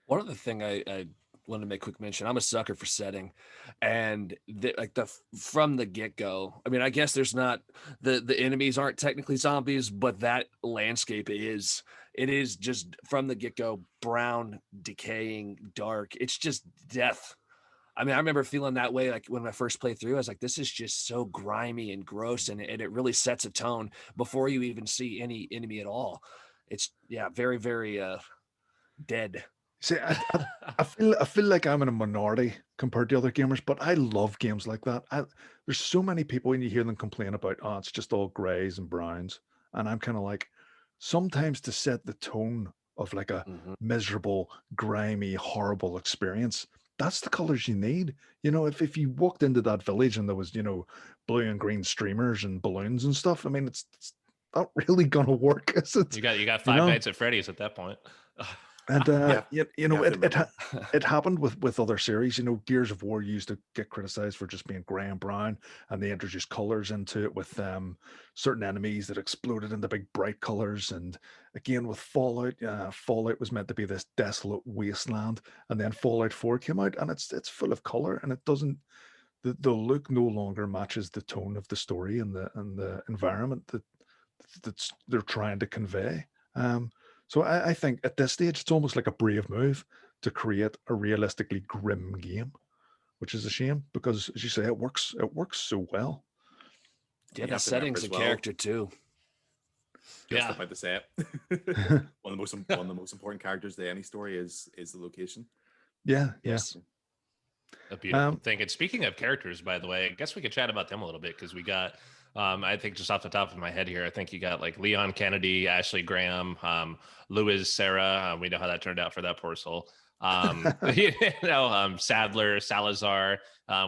One other thing I wanted to make quick mention, I'm a sucker for setting, and from the get-go, I mean, I guess there's not the enemies aren't technically zombies, but that landscape is just from the get-go brown, decaying, dark. It's just death. I mean, I remember feeling that way, like when I first played through, I was like, this is just so grimy and gross. And it really sets a tone before you even see any enemy at all. It's very, very, dead. See, I feel like I'm in a minority compared to other gamers, but I love games like that. There's so many people when you hear them complain about, oh, it's just all grays and browns, and I'm kind of like, sometimes to set the tone of like a Mhm. miserable, grimy, horrible experience, that's the colors you need. If you walked into that village and there was blue and green streamers and balloons and stuff, I mean, it's not really gonna work, is it? You got You Five know. Nights at Freddy's at that point. And Yeah, you have to it remember. it happened with other series. Gears of War used to get criticized for just being gray and brown, and they introduced colors into it with certain enemies that exploded into big bright colors. And again with Fallout, Fallout was meant to be this desolate wasteland, and then Fallout 4 came out, and it's full of color, and it doesn't. The look no longer matches the tone of the story and the environment that they're trying to convey. So I think at this stage it's almost like a brave move to create a realistically grim game, which is a shame because, as you say, it works. It works so well. Yeah, You the have to remember setting's as a well. character too. Just Yeah. about to say it. One of the most important characters to any story is the location. Yeah, yeah. Yes. A beautiful Um, thing. And speaking of characters, by the way, I guess we could chat about them a little bit because we got, I think just off the top of my head here, I think you got like Leon Kennedy, Ashley Graham, Louis Sarah. We know how that turned out for that poor soul. Sadler, Salazar,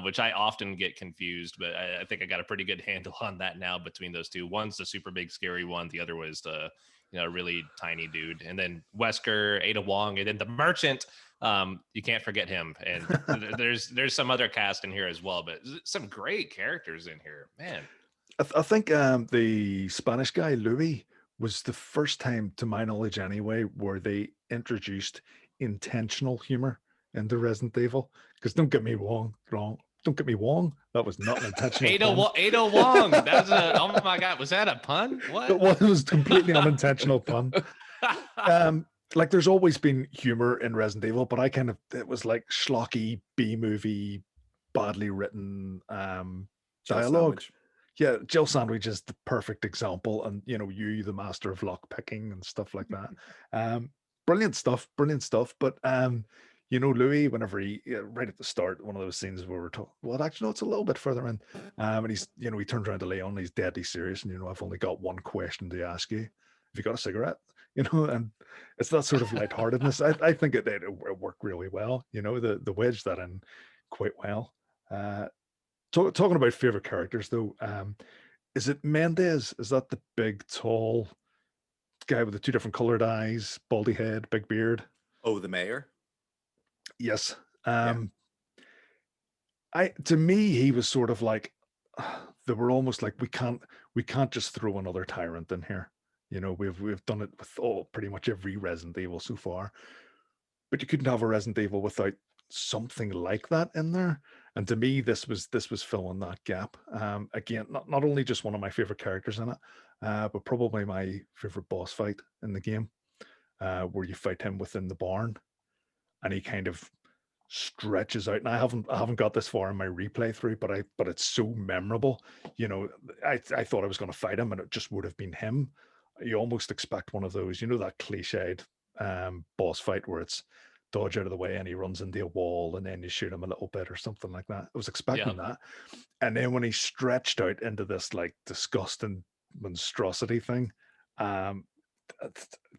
which I often get confused, but I think I got a pretty good handle on that now between those two. One's the super big scary one, the other was the really tiny dude, and then Wesker, Ada Wong, and then the merchant. You can't forget him, and there's some other cast in here as well, but some great characters in here, man. I think the Spanish guy Louis was the first time, to my knowledge anyway, where they introduced intentional humor into Resident Evil. Because don't get me wrong, that was not an intentional pun. Ada Wong, that was a, oh my god, was that a pun? It What? was completely unintentional pun. Like there's always been humor in Resident Evil, but it was like schlocky B movie, badly written Jill dialogue. Sandwich. Yeah, Jill Sandwich is the perfect example, and you, the master of lock picking and stuff like that. Brilliant stuff, brilliant stuff. But Louis, whenever he right at the start, one of those scenes where we're talking. Well, actually, no, it's a little bit further in. And he's, he turns around to Leon, and he's deadly serious, and I've only got one question to ask you. Have you got a cigarette? And it's that sort of lightheartedness. I think it worked really well. The wedge that in quite well. Talking about favorite characters, though, is it Mendez? Is that the big, tall guy with the two different colored eyes, baldy head, big beard? Oh, the mayor. Yes. Yeah. To me, he was sort of like they were almost like we can't just throw another tyrant in here. We've done it with pretty much every Resident Evil so far, but you couldn't have a Resident Evil without something like that in there. And to me, this was filling that gap. Again, not only just one of my favorite characters in it, but probably my favorite boss fight in the game, where you fight him within the barn, and he kind of stretches out. And I haven't got this far in my replay through, but it's so memorable. I thought I was going to fight him, and it just would have been him. You almost expect one of those, that cliched boss fight where it's dodge out of the way and he runs into a wall and then you shoot him a little bit or something like that. I was expecting that. And then when he stretched out into this like disgusting monstrosity thing, um,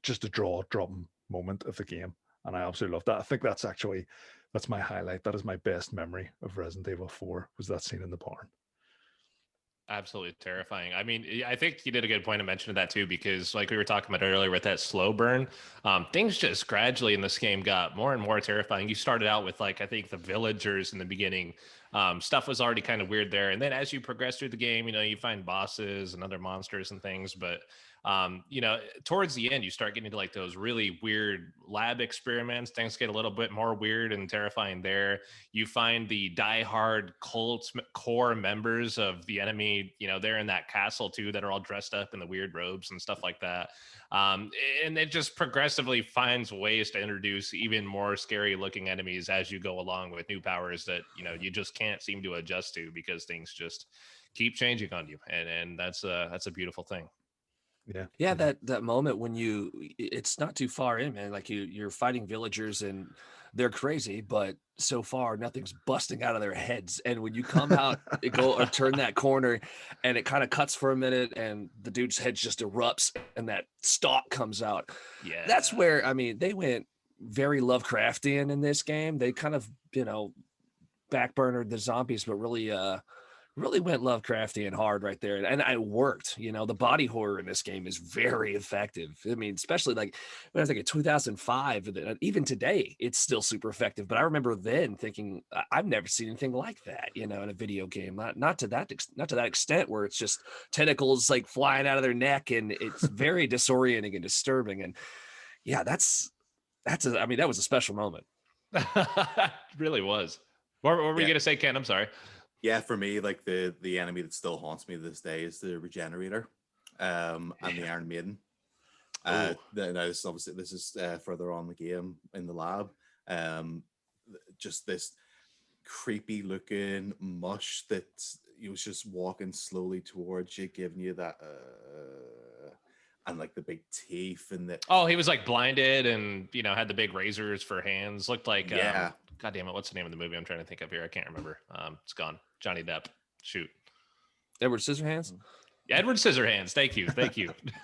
just a jaw-dropping moment of the game. And I absolutely love that. I think that's my highlight. That is my best memory of Resident Evil 4 was that scene in the barn. Absolutely terrifying. I mean, I think you did a good point of mentioning that too, because like we were talking about earlier with that slow burn, things just gradually in this game got more and more terrifying. You started out with like, I think the villagers in the beginning, stuff was already kind of weird there. And then as you progress through the game, you find bosses and other monsters and things, but towards the end, you start getting into like those really weird lab experiments. Things get a little bit more weird and terrifying there. You find the diehard cult core members of the enemy, they're in that castle too, that are all dressed up in the weird robes and stuff like that. And it just progressively finds ways to introduce even more scary looking enemies as you go along with new powers that, you just can't seem to adjust to because things just keep changing on you. And that's a beautiful thing. Yeah, that moment when it's not too far in, man. Like you're fighting villagers and they're crazy, but so far nothing's busting out of their heads. And when you come out, go or turn that corner, and it kind of cuts for a minute, and the dude's head just erupts, and that stalk comes out. Yeah, That's where, I mean, they went very Lovecraftian in this game. They kind of, backburnered the zombies, but really went Lovecraftian hard right there. And it worked. The body horror in this game is very effective. I mean, especially like when I was like in 2005, even today, it's still super effective. But I remember then thinking, I've never seen anything like that, in a video game. Not to that extent where it's just tentacles like flying out of their neck, and it's very disorienting and disturbing. And yeah, that was a special moment. It really was. What were you gonna say, Ken? I'm sorry. Yeah, for me, like the enemy that still haunts me to this day is the Regenerator, and the Iron Maiden. Now this is further on the game in the lab. Just this creepy looking mush that he was just walking slowly towards you, giving you that and like the big teeth and the Oh, he was like blinded and had the big razors for hands. Looked like God damn it, what's the name of the movie I'm trying to think of here? I can't remember. It's gone. Johnny Depp. Shoot. Edward Scissorhands? Yeah, Edward Scissorhands. Thank you.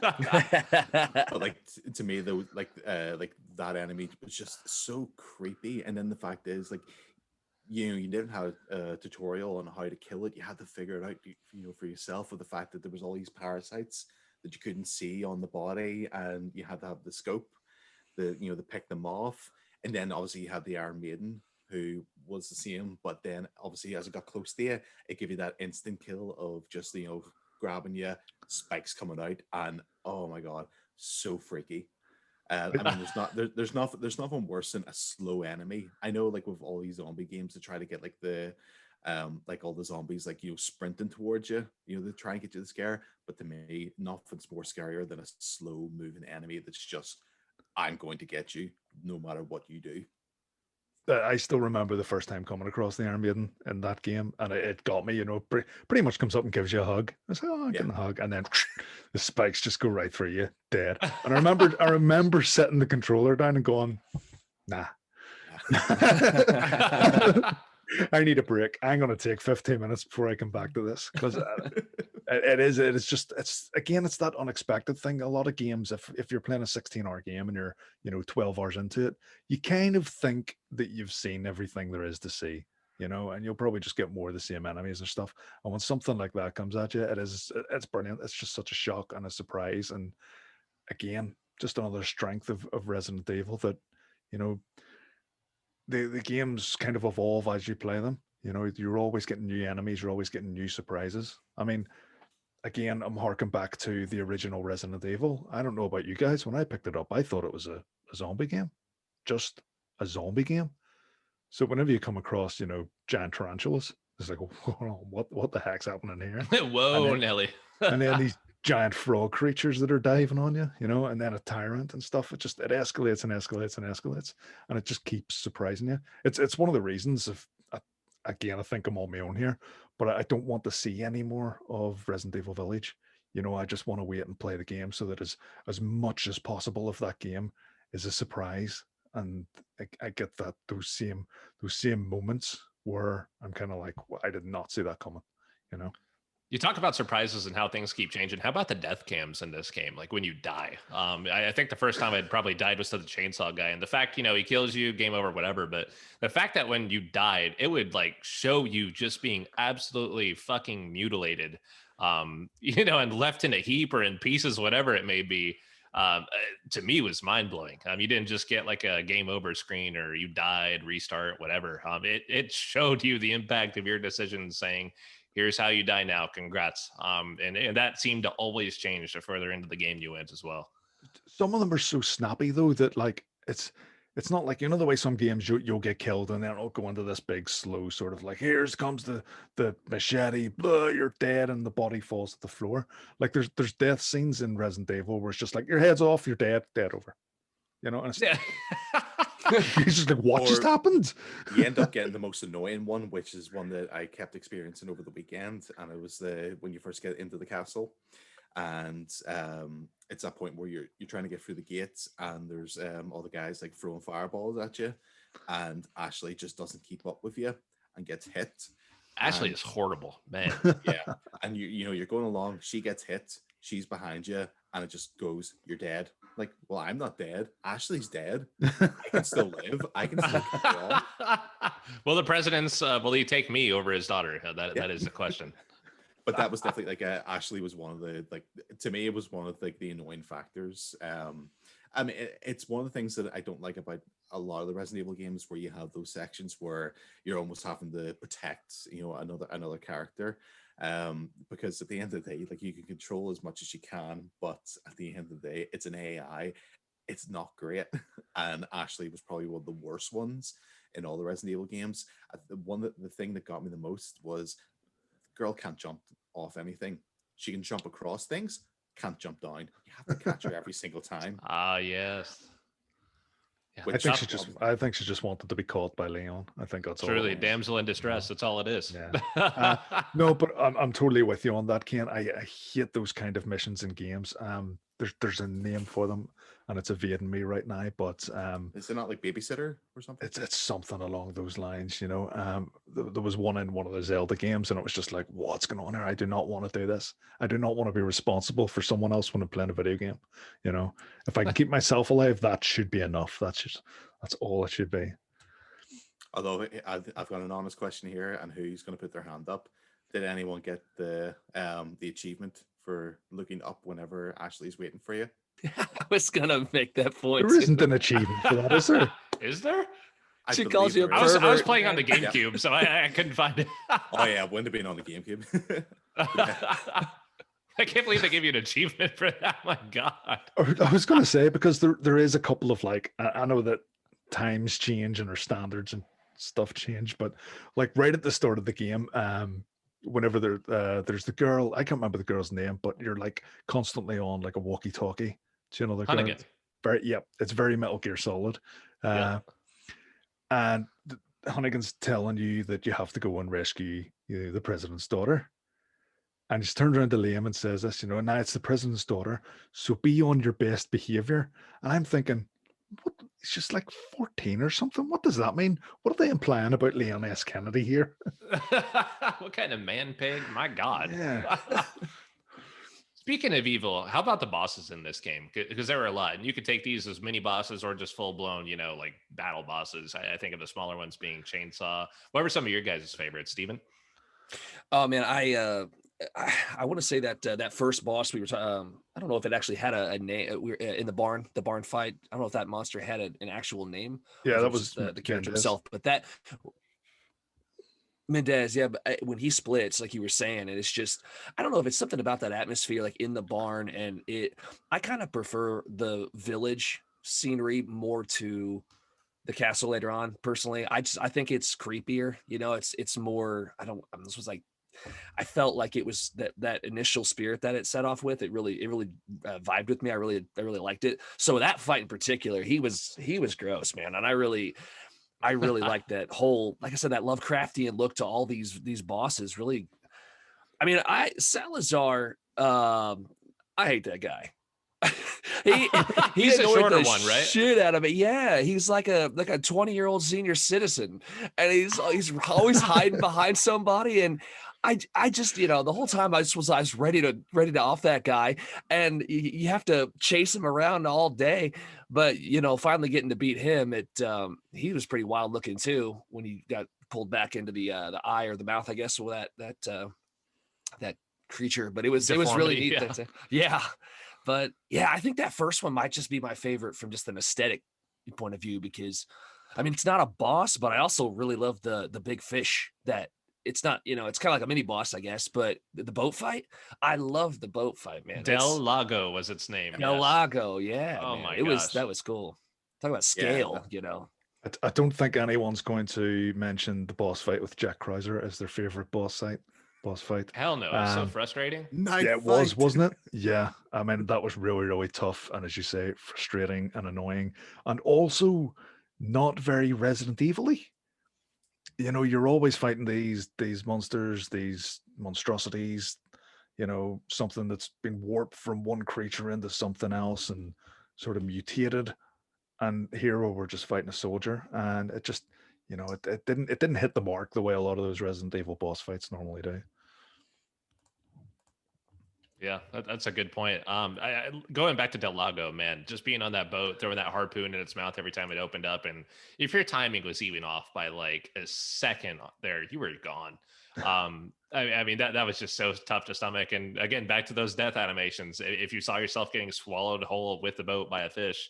But like to me though, like that enemy was just so creepy. And then the fact is, like, you didn't have a tutorial on how to kill it. You had to figure it out, for yourself. With the fact that there was all these parasites that you couldn't see on the body, and you had to have the scope, to pick them off. And then obviously you had the Iron Maiden, who was the same, but then obviously as it got close to you, it gave you that instant kill of just grabbing you, spikes coming out, and oh my god, so freaky. I mean, there's nothing worse than a slow enemy. I know, like with all these zombie games, to try to get like the like all the zombies like sprinting towards you, to try and get you to scare. But to me, nothing's more scarier than a slow moving enemy that's just, I'm going to get you no matter what you do. I still remember the first time coming across the Iron Maiden in that game, and it got me. Pretty much comes up and gives you a hug. I said, "Oh, I'm getting a hug," and then the spikes just go right through you, dead. And I remember setting the controller down and going, "Nah, I need a break. I'm going to take 15 minutes before I come back to this," because it's that unexpected thing. A lot of games, if you're playing a 16-hour game and you're 12 hours into it, you kind of think that you've seen everything there is to see, and you'll probably just get more of the same enemies and stuff. And when something like that comes at you, it's brilliant. It's just such a shock and a surprise, and again, just another strength of Resident Evil that the games kind of evolve as you play them. You're always getting new enemies, you're always getting new surprises. I mean, again, I'm harking back to the original Resident Evil. I don't know about you guys. When I picked it up, I thought it was a zombie game, just a zombie game. So whenever you come across, giant tarantulas, it's like, what the heck's happening here? Whoa, Nelly. And then these giant frog creatures that are diving on you, and then a tyrant and stuff. It escalates and escalates and escalates, and it just keeps surprising you. It's one of the reasons again, I think I'm on my own here, but I don't want to see any more of Resident Evil Village. I just want to wait and play the game so that as much as possible of that game is a surprise, and I get those same moments where I'm kind of like, well, I did not see that coming. You talk about surprises and how things keep changing. How about the death cams in this game? Like when you die, I think the first time I'd probably died was to the chainsaw guy, and the fact, he kills you, game over, whatever. But the fact that when you died, it would like show you just being absolutely fucking mutilated, and left in a heap or in pieces, whatever it may be. To me was mind blowing. You didn't just get like a game over screen or you died, restart, whatever. It showed you the impact of your decisions, saying, here's how you die now. Congrats. And that seemed to always change the further into the game you went as well. Some of them are so snappy though that like it's not like the way some games you'll get killed and then it'll go into this big slow sort of like, here comes the machete, blah, you're dead, and the body falls to the floor. Like there's death scenes in Resident Evil where it's just like your head's off, you're dead over. And it's he's just like, what just happened? You end up getting the most annoying one, which is one that I kept experiencing over the weekend, and it was when you first get into the castle, and it's that point where you're trying to get through the gates, and there's all the guys like throwing fireballs at you, and Ashley just doesn't keep up with you and gets hit. Ashley And is horrible, man. yeah, and you know you're going along, she gets hit, she's behind you, and it just goes, you're dead. Like, well, I'm not dead. Ashley's dead. I can still live. I can still carry on. Will the president's will he take me over his daughter? That is the question. But that was definitely like Ashley was one of the, like, to me it was one of like the annoying factors. I mean, it's one of the things that I don't like about a lot of the Resident Evil games, where you have those sections where you're almost having to protect, you know, another character, because at the end of the day, like, you can control as much as you can, but at the end of the day, it's an AI. It's not great, and Ashley was probably one of the worst ones in all the Resident Evil games. The thing that got me the most was, girl can't jump off anything. She can jump across things, can't jump down. You have to catch her every single time. Ah, yes. Yeah, Which I think she just wanted to be caught by Leon. I think that's all. truly it was. damsel in distress. That's all it is. Yeah. No, but I'm totally with you on that, Ken. I hate those kind of missions in games. There's a name for them, and it's evading me right now. But is it not like babysitter or something? it's something along those lines, you know. There was one in one of the Zelda games, and it was just like, what's going on here? I do not want to do this. I do not want to be responsible for someone else when I'm playing a video game. You know, if I can keep myself alive, that should be enough. That's all it should be. Although I've got an honest question here, and who's going to put their hand up? Did anyone get the achievement for looking up whenever Ashley's waiting for you? I was gonna make that point. There isn't an achievement for that, is there? Is there? She calls you a I was pervert. playing on the GameCube, so I couldn't find it. Oh yeah, wouldn't have been on the GameCube. I can't believe they gave you an achievement for that. My God. I was going to say, because there is a couple of, like, I know that times change and our standards and stuff change, but like right at the start of the game, whenever there's the girl, I can't remember the girl's name, but you're like constantly on like a walkie-talkie. Do you know the girl? Hunnigan. It's very Metal Gear Solid. And Hunnigan's telling you that you have to go and rescue the president's daughter. And he turns around to Liam and says this, you know, now it's the president's daughter, so be on your best behavior. And I'm thinking, what? It's just like 14 or something. What does that mean? What are they implying about Leon S. Kennedy here? What kind of man pig? My God. Yeah. Speaking of evil, how about the bosses in this game? Because there were a lot, and you could take these as mini bosses or just full blown, you know, like battle bosses. I think of the smaller ones being Chainsaw. What were some of your guys' favorites, Steven? Oh man, I want to say that that first boss we were I don't know if it actually had a name. We were in the barn fight. I don't know if that monster had an actual name. Yeah, that was the character Mendez. himself. But that Mendez, yeah, but when he splits, like you were saying, and it's just, I don't know if it's something about that atmosphere, like in the barn, and I kind of prefer the village scenery more to the castle later on. Personally, I think it's creepier. You know, it's more. This was like, I felt like it was that initial spirit that it set off with. It really vibed with me. I really liked it. So that fight in particular, he was gross, man, and I really like that whole, like I said, that Lovecraftian look to all these bosses. Really, I mean, Salazar, I hate that guy. He's a shorter one, right? Shit out of it. Yeah, he's like a 20-year-old senior citizen, and he's always hiding behind somebody. And I just, you know, the whole time I was ready to off that guy, and you have to chase him around all day. But you know, finally getting to beat him, he was pretty wild looking too when he got pulled back into the eye or the mouth, I guess, with that creature. But it was really neat. Yeah. Yeah. But yeah, I think that first one might just be my favorite from just an aesthetic point of view, because I mean, it's not a boss, but I also really love the big fish that it's not, you know, it's kind of like a mini boss, I guess, but the boat fight, I love the boat fight, man. Del Lago was its name. Del Lago. Yeah. Oh man. my gosh. That That was cool. Talk about scale, you know. I don't think anyone's going to mention the boss fight with Jack Krauser as their favorite boss fight. Hell no, it's so frustrating. Yeah, it was, wasn't it? Yeah, I mean, that was really, really tough, and as you say, frustrating and annoying, and also not very Resident Evil-y. You know, you're always fighting these monsters, these monstrosities, something that's been warped from one creature into something else and sort of mutated. And here we're just fighting a soldier, and it just, it didn't hit the mark the way a lot of those Resident Evil boss fights normally do. Yeah, that's a good point. Going back to Del Lago, man, just being on that boat, throwing that harpoon in its mouth every time it opened up, and if your timing was even off by like a second there, you were gone. I mean that was just so tough to stomach. And again, back to those death animations. If you saw yourself getting swallowed whole with the boat by a fish,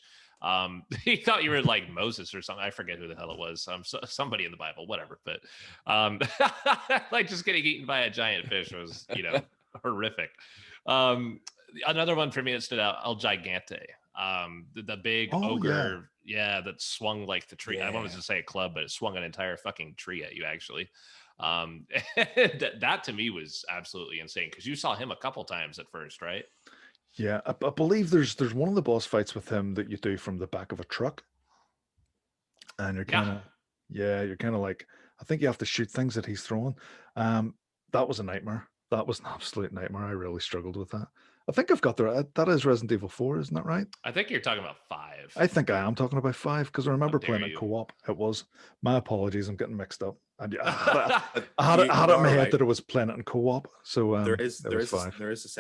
he thought you were like Moses or something. I forget who the hell it was. Somebody in the Bible, whatever. But like just getting eaten by a giant fish was, horrific. Another one for me that stood out, El Gigante. The big ogre, that swung like the tree. I wanted to say a club, but it swung an entire fucking tree at you, actually. That to me was absolutely insane because you saw him a couple times at first, right? Yeah, I believe there's one of the boss fights with him that you do from the back of a truck, and you're kind of like, I think you have to shoot things that he's throwing. That was a nightmare. That was an absolute nightmare. I really struggled with that. I think I've got there. That is Resident Evil 4, isn't that right? I think you're talking about 5. I think I am talking about 5 because I remember playing it co-op. It was. My apologies, I'm getting mixed up. And I had it in my head that it was playing it in co-op. So there is a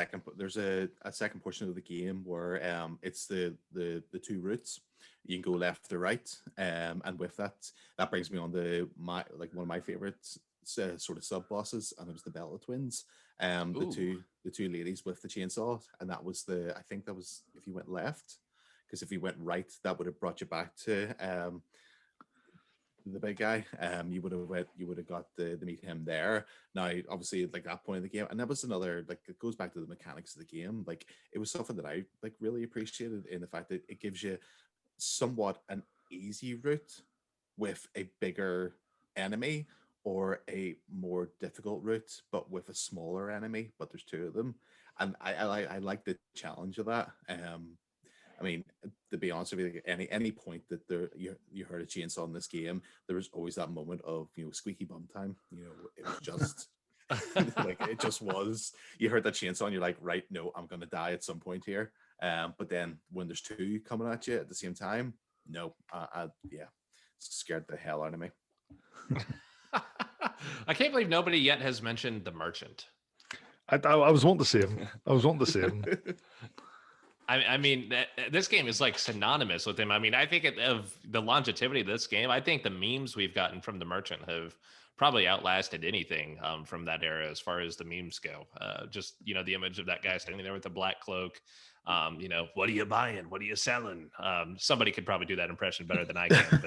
second portion of the game where it's the two routes. You can go left or right, and with that brings me on to one of my favorites sort of sub bosses, and it was the Bella twins, the two ladies with the chainsaw, and I think that was if you went left, because if you went right, that would have brought you back to the big guy. You would have got the meet him there. Now, obviously, like that point of the game, and that was another, like, it goes back to the mechanics of the game. Like, it was something that I like really appreciated in the fact that it gives you somewhat an easy route with a bigger enemy, or a more difficult route but with a smaller enemy, but there's two of them, and I like the challenge of that. I mean, to be honest with you, any point that you heard a chainsaw in this game, there was always that moment of squeaky bum time. It was just like it just was. You heard that chainsaw and you're like, right, no, I'm gonna die at some point here. But then when there's two coming at you at the same time, no, scared the hell out of me. I can't believe nobody yet has mentioned the merchant. I was wanting to see him. I mean, this game is like synonymous with him. I mean, I think of the longevity of this game, I think the memes we've gotten from the merchant have probably outlasted anything from that era as far as the memes go. Just, the image of that guy standing there with the black cloak. What are you buying? What are you selling? Somebody could probably do that impression better than I can.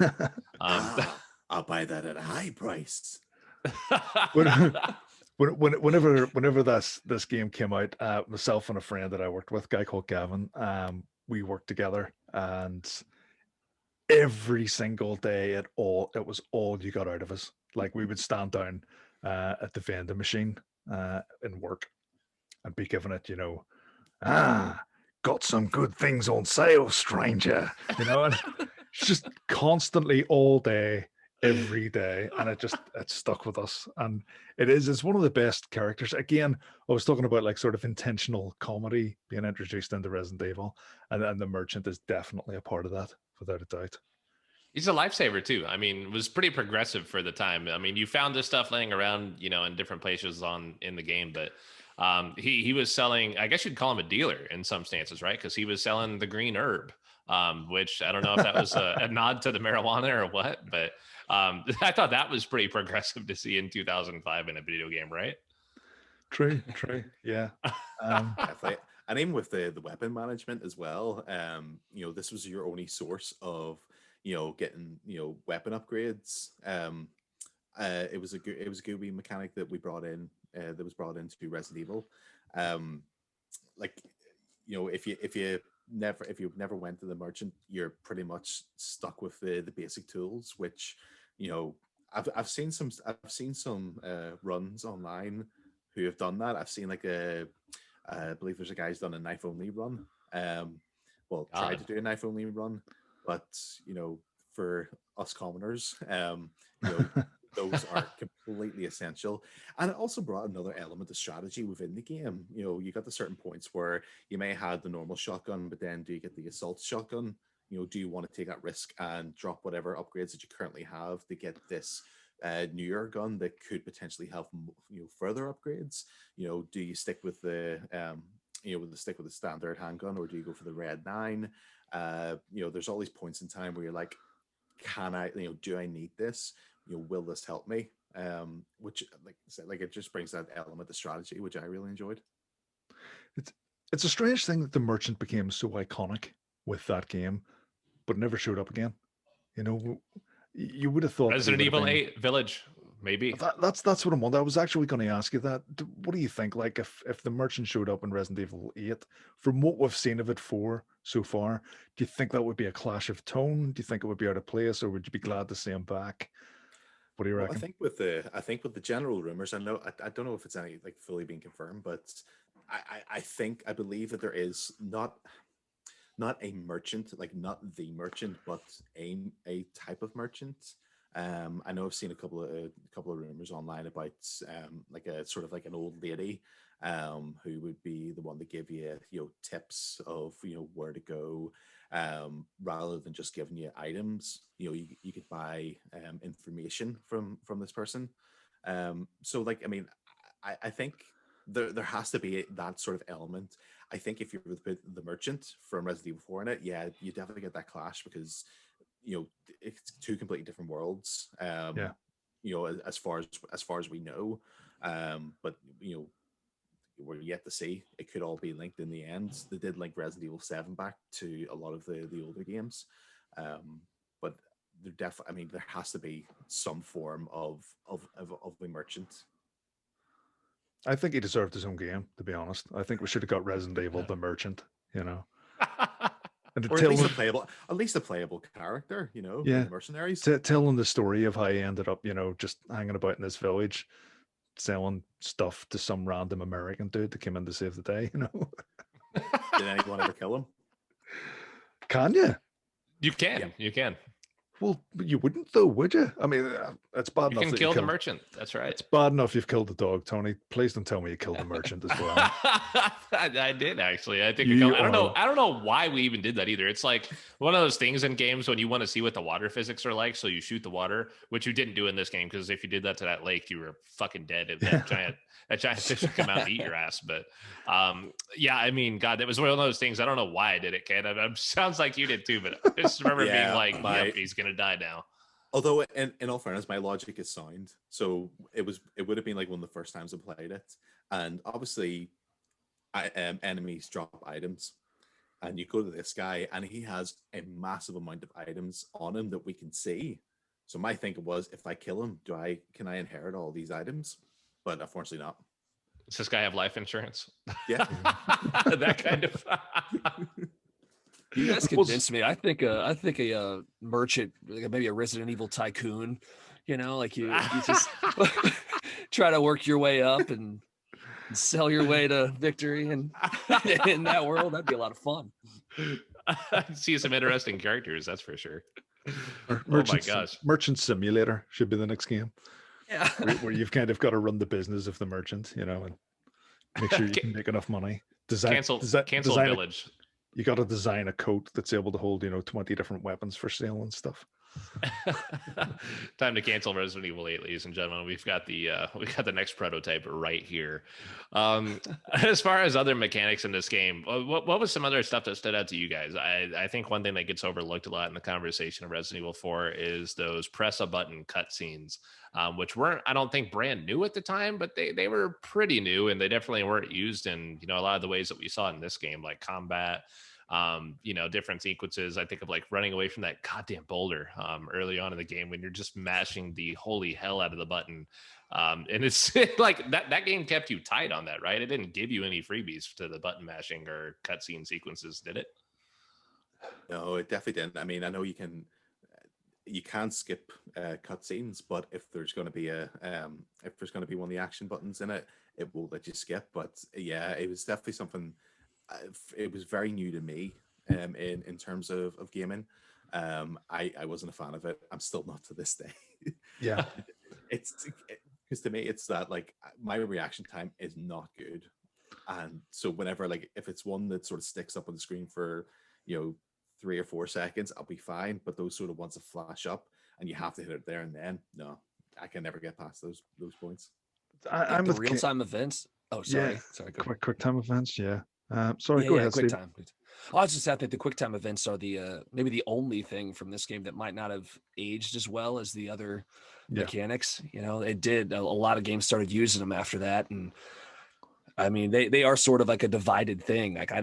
But, I'll buy that at a high price. Whenever this game came out, myself and a friend that I worked with, a guy called Gavin, we worked together, and every single day it was all you got out of us. Like, we would stand down at the vending machine in work and be given it, got some good things on sale, stranger. And it's just constantly all day, every day, and it stuck with us. And it's one of the best characters. Again, I was talking about like sort of intentional comedy being introduced into Resident Evil, and the merchant is definitely a part of that, without a doubt. He's a lifesaver too. I mean, it was pretty progressive for the time. I mean, you found this stuff laying around, in different places in the game, but he was selling, I guess you'd call him a dealer in some stances, right? Because he was selling the green herb, which I don't know if that was a nod to the marijuana or what, but I thought that was pretty progressive to see in 2005 in a video game, right? True, yeah. Definitely. And even with the weapon management as well, this was your only source of getting weapon upgrades. It was a good wee mechanic that we brought in, that was brought into Resident Evil. If you never went to the merchant, you're pretty much stuck with the basic tools, which I've seen some runs online who have done that. I've seen I believe there's a guy who's done a knife only run. Tried to do a knife only run, but for us commoners, those are completely essential. And it also brought another element of strategy within the game. You know, you got the certain points where you may have had the normal shotgun, but then do you get the assault shotgun? You know, do you want to take that risk and drop whatever upgrades that you currently have to get this newer gun that could potentially have further upgrades? You know, do you stick with the stick with the standard handgun, or do you go for the red 9? There's all these points in time where you're like, can I, do I need this? Will this help me? Which, like I said, like it just brings that element of strategy, which I really enjoyed. It's a strange thing that the merchant became so iconic with that game, but never showed up again. You know, you would have thought Resident Evil 8 Village, maybe. That's what I'm wondering. I was actually going to ask you that. What do you think? Like, if the merchant showed up in Resident Evil 8, from what we've seen of it so far, do you think that would be a clash of tone? Do you think it would be out of place, or would you be glad to see him back? What do you reckon? I think with the general rumors, I don't know if it's any like fully being confirmed, but I believe that there is not a merchant, like not the merchant, but a type of merchant. I know I've seen a couple of rumors online about like a sort of like an old lady who would be the one to give you tips of where to go, rather than just giving you items. You could buy information from this person. So like, I mean, I think there has to be that sort of element. I think if you're with the merchant from Resident Evil 4 in it, yeah, you definitely get that clash because it's two completely different worlds. Yeah. As far as we know, but we're yet to see. It could all be linked in the end. They did link Resident Evil 7 back to a lot of the older games, but there has to be some form of a merchant. I think he deserved his own game, to be honest. I think we should have got Resident Evil the Merchant, And or at least a playable character, yeah, the mercenaries. Telling the story of how he ended up, just hanging about in this village, selling stuff to some random American dude that came in to save the day, Did anyone ever kill him? Can you? You can. You can. Well, you wouldn't though, would you? I mean, it's bad enough you can kill the merchant. That's right. It's bad enough you've killed the dog, Tony. Please don't tell me you killed the merchant as well. I did actually. I think I don't know why we even did that either. It's like one of those things in games when you want to see what the water physics are like, so you shoot the water, which you didn't do in this game because if you did that to that lake, you were fucking dead. If that giant fish would come out and eat your ass. But yeah, I mean, God, that was one of those things. I don't know why I did it, Ken. It sounds like you did too, but I just remember being like, yep, he's gonna die now. Although, in all fairness, my logic is sound. So it would have been like one of the first times I played it, and obviously, enemies drop items, and you go to this guy, and he has a massive amount of items on him that we can see. So my thinking was, if I kill him, can I inherit all these items? But unfortunately, not. Does this guy have life insurance? Yeah, that kind of. You guys convinced me. I think a merchant, like maybe a Resident Evil tycoon, like you just try to work your way up and sell your way to victory, and in that world, that'd be a lot of fun. I see some interesting characters, that's for sure. Oh my gosh, Merchant Simulator should be the next game. Yeah, where you've kind of got to run the business of the merchant, and make sure you can make enough money. Cancel Village. You got to design a coat that's able to hold, 20 different weapons for sale and stuff. Time to cancel Resident Evil 8, ladies and gentlemen. We've got the next prototype right here. As far as other mechanics in this game, what was some other stuff that stood out to you guys? I think one thing that gets overlooked a lot in the conversation of Resident Evil 4 is those press a button cutscenes, which weren't, I don't think, brand new at the time, but they were pretty new, and they definitely weren't used in a lot of the ways that we saw in this game, like combat. Different sequences. I think of like running away from that goddamn boulder early on in the game when you're just mashing the holy hell out of the button. And it's like that game kept you tight on that, right? It didn't give you any freebies to the button mashing or cutscene sequences, did it? No, it definitely didn't. I mean, I know you can skip cutscenes, but if there's going to be one of the action buttons in it, it will let you skip. But yeah, it was definitely something. It was very new to me in terms of gaming. I wasn't a fan of it. I'm still not to this day. Yeah. it's because to me it's that like my reaction time is not good, and so whenever like if it's one that sort of sticks up on the screen for 3 or 4 seconds, I'll be fine. But those sort of ones that flash up and you have to hit it there and then, no, I can never get past those points. Like I'm the with real time events. Oh, yeah, sorry. Go ahead. quick time events. Yeah. Sorry, Yeah, go yeah, ahead, quick Steve. time. Oh, I was just saying, I think the quick time events are the maybe the only thing from this game that might not have aged as well as the other Yeah. mechanics. It did. A lot of games started using them after that, and I mean they are sort of like a divided thing. Like I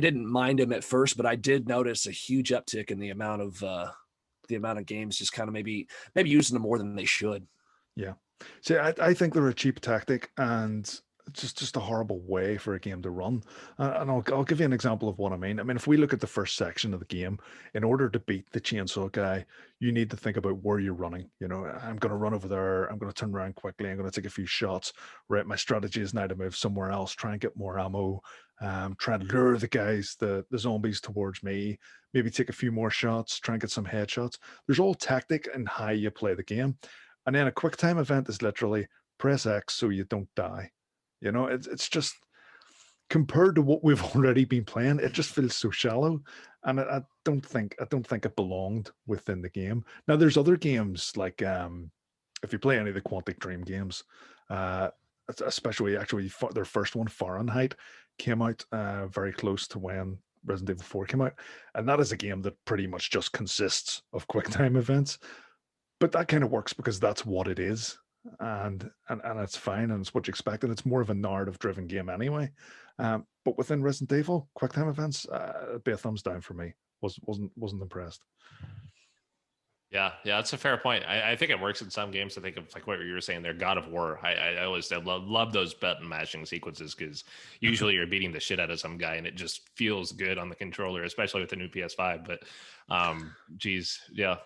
didn't mind them at first, but I did notice a huge uptick in the amount of games just kind of maybe using them more than they should. Yeah. See, I think they're a cheap tactic and just a horrible way for a game to run. And I'll give you an example of what I mean. I mean, if we look at the first section of the game, in order to beat the chainsaw guy, you need to think about where you're running. I'm going to run over there. I'm going to turn around quickly. I'm going to take a few shots. Right. My strategy is now to move somewhere else, try and get more ammo, try and lure the guys, the zombies towards me, maybe take a few more shots, try and get some headshots. There's all tactic and how you play the game. And then a quick time event is literally press X so you don't die. It's just compared to what we've already been playing, it just feels so shallow. And I don't think it belonged within the game. Now there's other games like if you play any of the Quantic Dream games, especially actually their first one, Fahrenheit, came out very close to when Resident Evil 4 came out. And that is a game that pretty much just consists of quick time events. But that kind of works because that's what it is, and it's fine, and it's what you expect, and it's more of a narrative-driven game anyway. But within Resident Evil, QuickTime events, it'd be a thumbs down for me. Wasn't impressed. Yeah, that's a fair point. I think it works in some games. I think of like what you were saying there, God of War. I always love those button mashing sequences because usually you're beating the shit out of some guy and it just feels good on the controller, especially with the new PS5. But geez, yeah.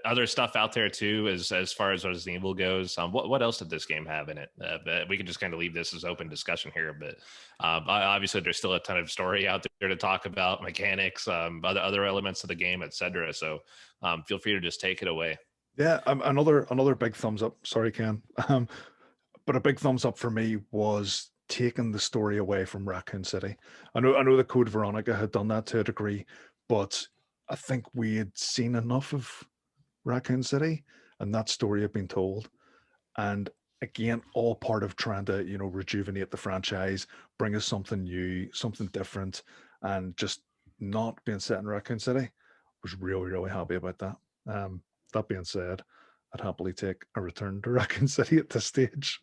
Other stuff out there too, as far as Resident Evil goes. What else did this game have in it? But we can just kind of leave this as open discussion here. But obviously, there's still a ton of story out there to talk about, mechanics, other elements of the game, etc. So feel free to just take it away. Yeah, another big thumbs up. Sorry, Ken, but a big thumbs up for me was taking the story away from Raccoon City. I know the Code Veronica had done that to a degree, but I think we had seen enough of Raccoon City, and that story had been told. And again, all part of trying to, rejuvenate the franchise, bring us something new, something different, and just not being set in Raccoon City. Was really, really happy about that. That being said, I'd happily take a return to Raccoon City at this stage.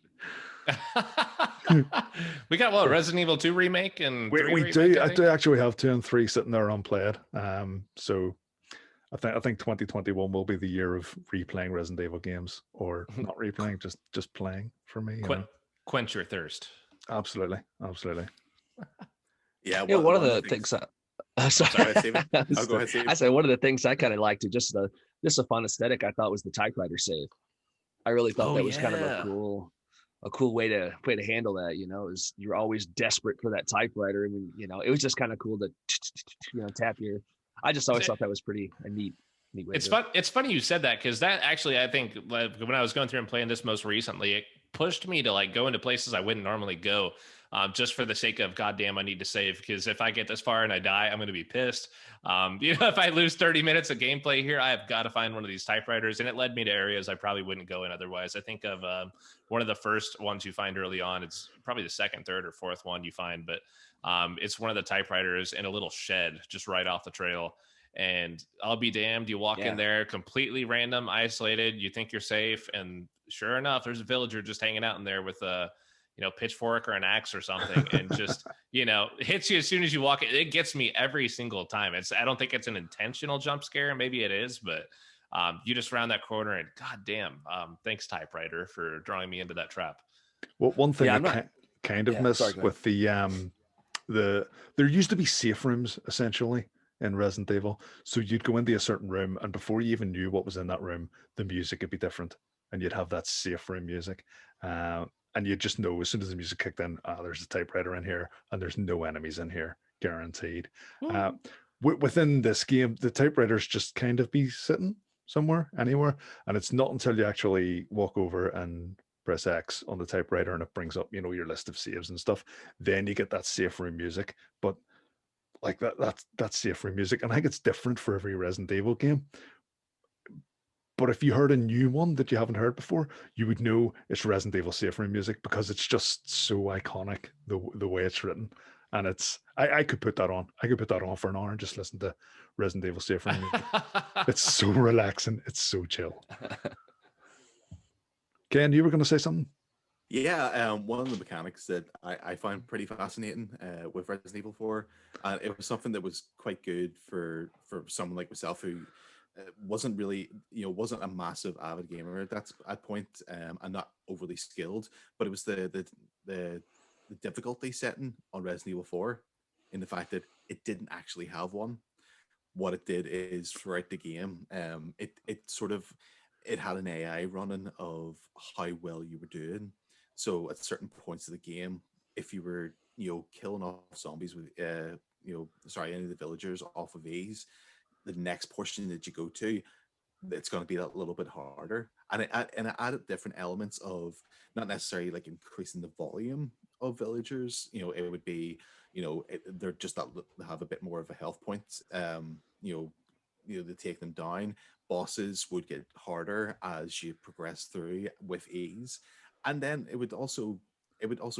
We got Resident Evil 2 remake and we remake, do. I do actually have 2 and 3 sitting there unplayed. So I think 2021 will be the year of replaying Resident Evil games, or not replaying, just playing for me. Quench your thirst. Absolutely. Yeah. One of the things. Sorry, Steven. I'll go ahead, Steven. I say one of the things I kind of liked, just a fun aesthetic, I thought was the typewriter save. I really thought that was kind of a cool way to handle that. Is you're always desperate for that typewriter. I mean, it was just kind of cool to tap your. I just always thought that was pretty a neat way. It's fun. It's funny you said that because that actually, I think, like, when I was going through and playing this most recently, it pushed me to like go into places I wouldn't normally go, just for the sake of goddamn, I need to save, because if I get this far and I die, I'm going to be pissed. If I lose 30 minutes of gameplay here, I have got to find one of these typewriters, and it led me to areas I probably wouldn't go in otherwise. I think of one of the first ones you find early on. It's probably the second, third, or fourth one you find, but it's one of the typewriters in a little shed just right off the trail. And I'll be damned, you walk in there completely random, isolated, you think you're safe, and sure enough, there's a villager just hanging out in there with a pitchfork or an axe or something, and just hits you as soon as you walk in. It gets me every single time. I don't think it's an intentional jump scare, maybe it is, but you just round that corner and goddamn, thanks typewriter for drawing me into that trap. Well, one thing I kind of miss with there used to be safe rooms essentially in Resident Evil. So you'd go into a certain room, and before you even knew what was in that room, the music would be different, and you'd have that safe room music. And you'd just know as soon as the music kicked in, there's a typewriter in here, and there's no enemies in here, guaranteed. Within this game, the typewriters just kind of be sitting. somewhere, anywhere. And it's not until you actually walk over and press X on the typewriter and it brings up, your list of saves and stuff, then you get that safe room music. But like that's safe room music. And I think it's different for every Resident Evil game. But if you heard a new one that you haven't heard before, you would know it's Resident Evil safe room music because it's just so iconic the way it's written. And I could put that on. I could put that on for an hour and just listen to Resident Evil safe room music. It's so relaxing. It's so chill. Ken, you were going to say something? Yeah, one of the mechanics that I find pretty fascinating with Resident Evil 4, and it was something that was quite good for someone like myself who wasn't really, wasn't a massive avid gamer at that point, and not overly skilled, but it was the difficulty setting on Resident Evil 4, in the fact that it didn't actually have one. What it did is throughout the game, it had an AI running of how well you were doing. So at certain points of the game, if you were, killing off zombies with, any of the villagers off of ease, the next portion that you go to, it's going to be that little bit harder. And it added different elements of not necessarily like increasing the volume of villagers. It would be, they're just that they have a bit more of a health point. To take them down. Bosses would get harder as you progress through with ease, and then it would also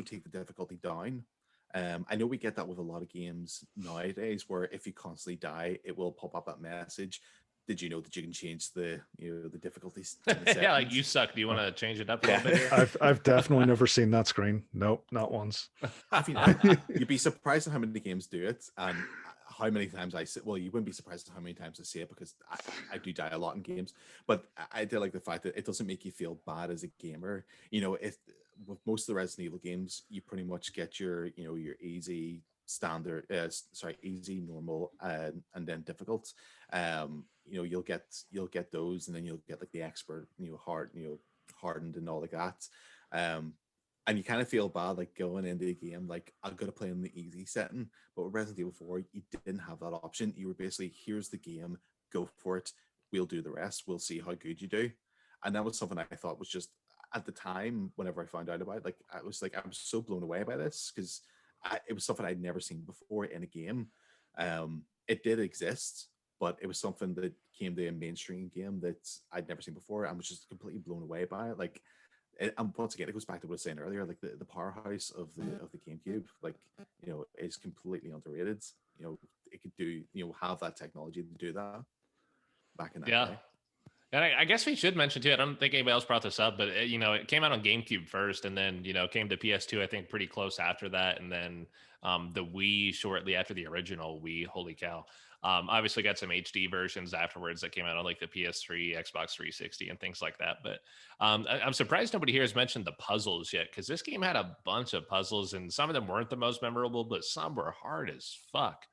take the difficulty down. I know we get that with a lot of games nowadays, where if you constantly die, it will pop up that message. Did you know that you can change the difficulties? Yeah, like you suck. Do you want to change it up a little bit here? I've definitely never seen that screen. Nope, not once. You'd be surprised at how many games do it, and how many times I say. Well, you wouldn't be surprised at how many times I say it, because I do die a lot in games. But I do like the fact that it doesn't make you feel bad as a gamer. If with most of the Resident Evil games, you pretty much get your easy, standard, easy, normal, and then difficult. You'll get those, and then you'll get like the expert, hard, hardened and all like that. And you kind of feel bad like going into the game, like I'm gonna play in the easy setting. But with Resident Evil 4, you didn't have that option. You were basically, here's the game, go for it. We'll do the rest. We'll see how good you do. And that was something I thought was just, at the time, whenever I found out about it, I was so blown away by this, because it was something I'd never seen before in a game. It did exist, but it was something that came to a mainstream game that I'd never seen before, and was just completely blown away by it. And once again, it goes back to what I was saying earlier, like the powerhouse of the GameCube, is completely underrated. It could do, have that technology to do that back in that day. And I guess we should mention too, I don't think anybody else brought this up, but it came out on GameCube first, and then came to PS2, I think pretty close after that, and then the Wii shortly after the original Wii. Holy cow. Obviously got some HD versions afterwards that came out on like the PS3, Xbox 360, and things like that. But I'm surprised nobody here has mentioned the puzzles yet, because this game had a bunch of puzzles, and some of them weren't the most memorable, but some were hard as fuck.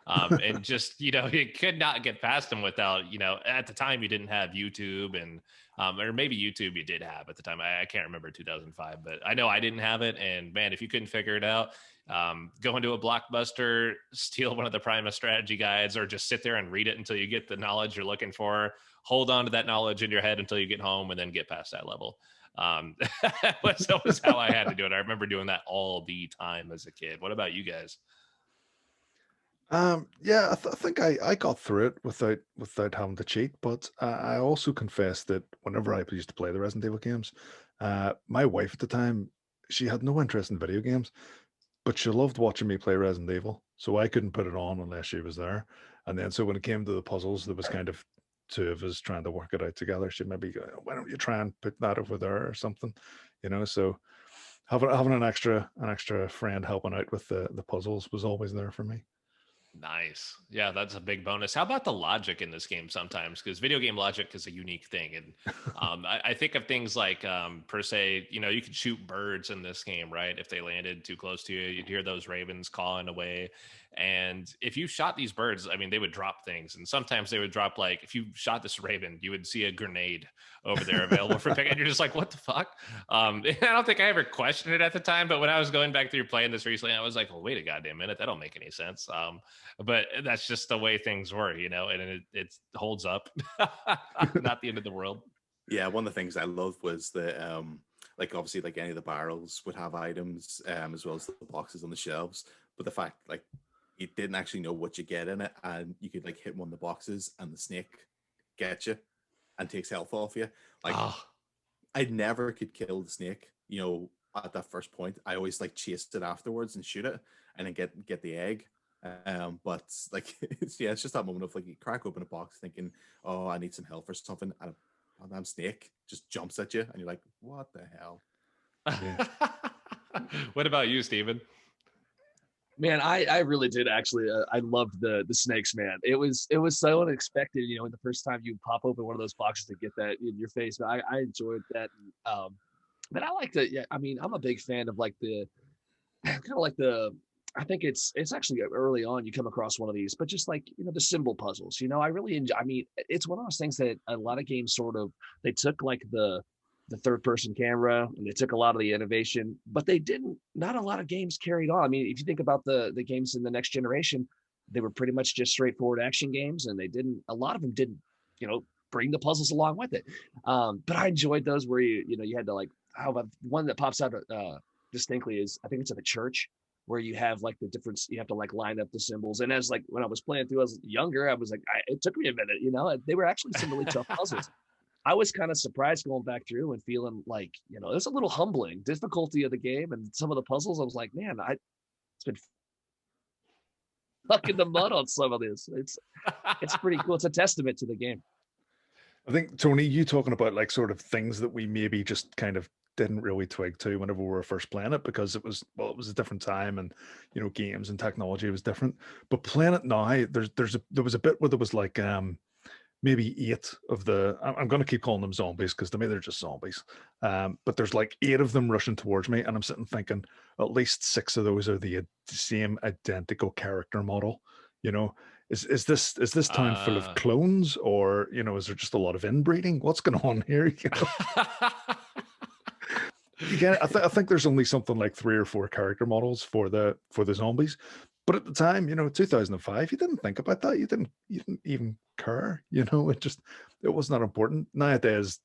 And just, you could not get past them without, at the time you didn't have YouTube, and or maybe YouTube you did have at the time. I can't remember 2005, but I know I didn't have it. And man, if you couldn't figure it out, go into a Blockbuster, steal one of the Primus strategy guides, or just sit there and read it until you get the knowledge you're looking for. Hold on to that knowledge in your head until you get home, and then get past that level. That was how I had to do it. I remember doing that all the time as a kid. What about you guys? Yeah, I think I got through it without having to cheat, but I also confess that whenever I used to play the Resident Evil games, my wife at the time, she had no interest in video games, but she loved watching me play Resident Evil, so I couldn't put it on unless she was there. And then so when it came to the puzzles, there was kind of two of us trying to work it out together. She'd maybe go, "Why don't you try and put that over there or something?" So having an extra friend helping out with the puzzles was always there for me. Nice. Yeah, that's a big bonus. How about the logic in this game sometimes? Because video game logic is a unique thing. And I think of things like, per se, you could shoot birds in this game, right? If they landed too close to you, you'd hear those ravens cawing away. And if you shot these birds, I mean, they would drop things. And sometimes they would drop, like, if you shot this raven, you would see a grenade over there available for pick. And you're just like, what the fuck? I don't think I ever questioned it at the time. But when I was going back through playing this recently, I was like, well, wait a goddamn minute. That don't make any sense. But that's just the way things were, and it holds up. Not the end of the world. Yeah, one of the things I loved was the like obviously like any of the barrels would have items as well as the boxes on the shelves. But the fact like you didn't actually know what you get in it, and you could like hit one of the boxes and the snake gets you and takes health off you. Like I never could kill the snake, at that first point. I always like chased it afterwards and shoot it and then get the egg. But like it's just that moment of like you crack open a box thinking, oh, I need some health or something, and a damn snake just jumps at you and you're like, what the hell? Yeah. What about you, Steven? Man, I really did actually. I loved the snakes, man. It was so unexpected, when the first time you pop open one of those boxes to get that in your face. I enjoyed that. But I like to. Yeah, I mean, I'm a big fan of like the kind of like the. I think it's actually early on you come across one of these, but just like the symbol puzzles. I really enjoy. I mean, it's one of those things that a lot of games sort of they took like the third person camera and they took a lot of the innovation, but not a lot of games carried on. I mean, if you think about the games in the next generation, they were pretty much just straightforward action games, and a lot of them didn't, bring the puzzles along with it. But I enjoyed those where you had to like, how about one that pops out distinctly is, I think it's at a church where you have like the difference, you have to like line up the symbols. And as like, when I was playing through, I was younger, I was like, it took me a minute, they were actually some really tough puzzles. I was kind of surprised going back through and feeling like, it was a little humbling difficulty of the game and some of the puzzles. I was like, man, it's been stuck in the mud on some of this. It's pretty cool. It's a testament to the game. I think, Tony, you talking about like sort of things that we maybe just kind of didn't really twig to whenever we were first playing it, because it was a different time, and games and technology was different. But playing it now, there was a bit where there was like maybe 8 of the, I'm going to keep calling them zombies because to me they're just zombies, but there's like 8 of them rushing towards me, and I'm sitting thinking at least 6 of those are the same identical character model. Is this town full of clones, or is there just a lot of inbreeding? What's going on here? Again, I think there's only something like 3 or 4 character models for the zombies. But at the time, 2005, you didn't think about that. You didn't even care. It was not important. Nowadays,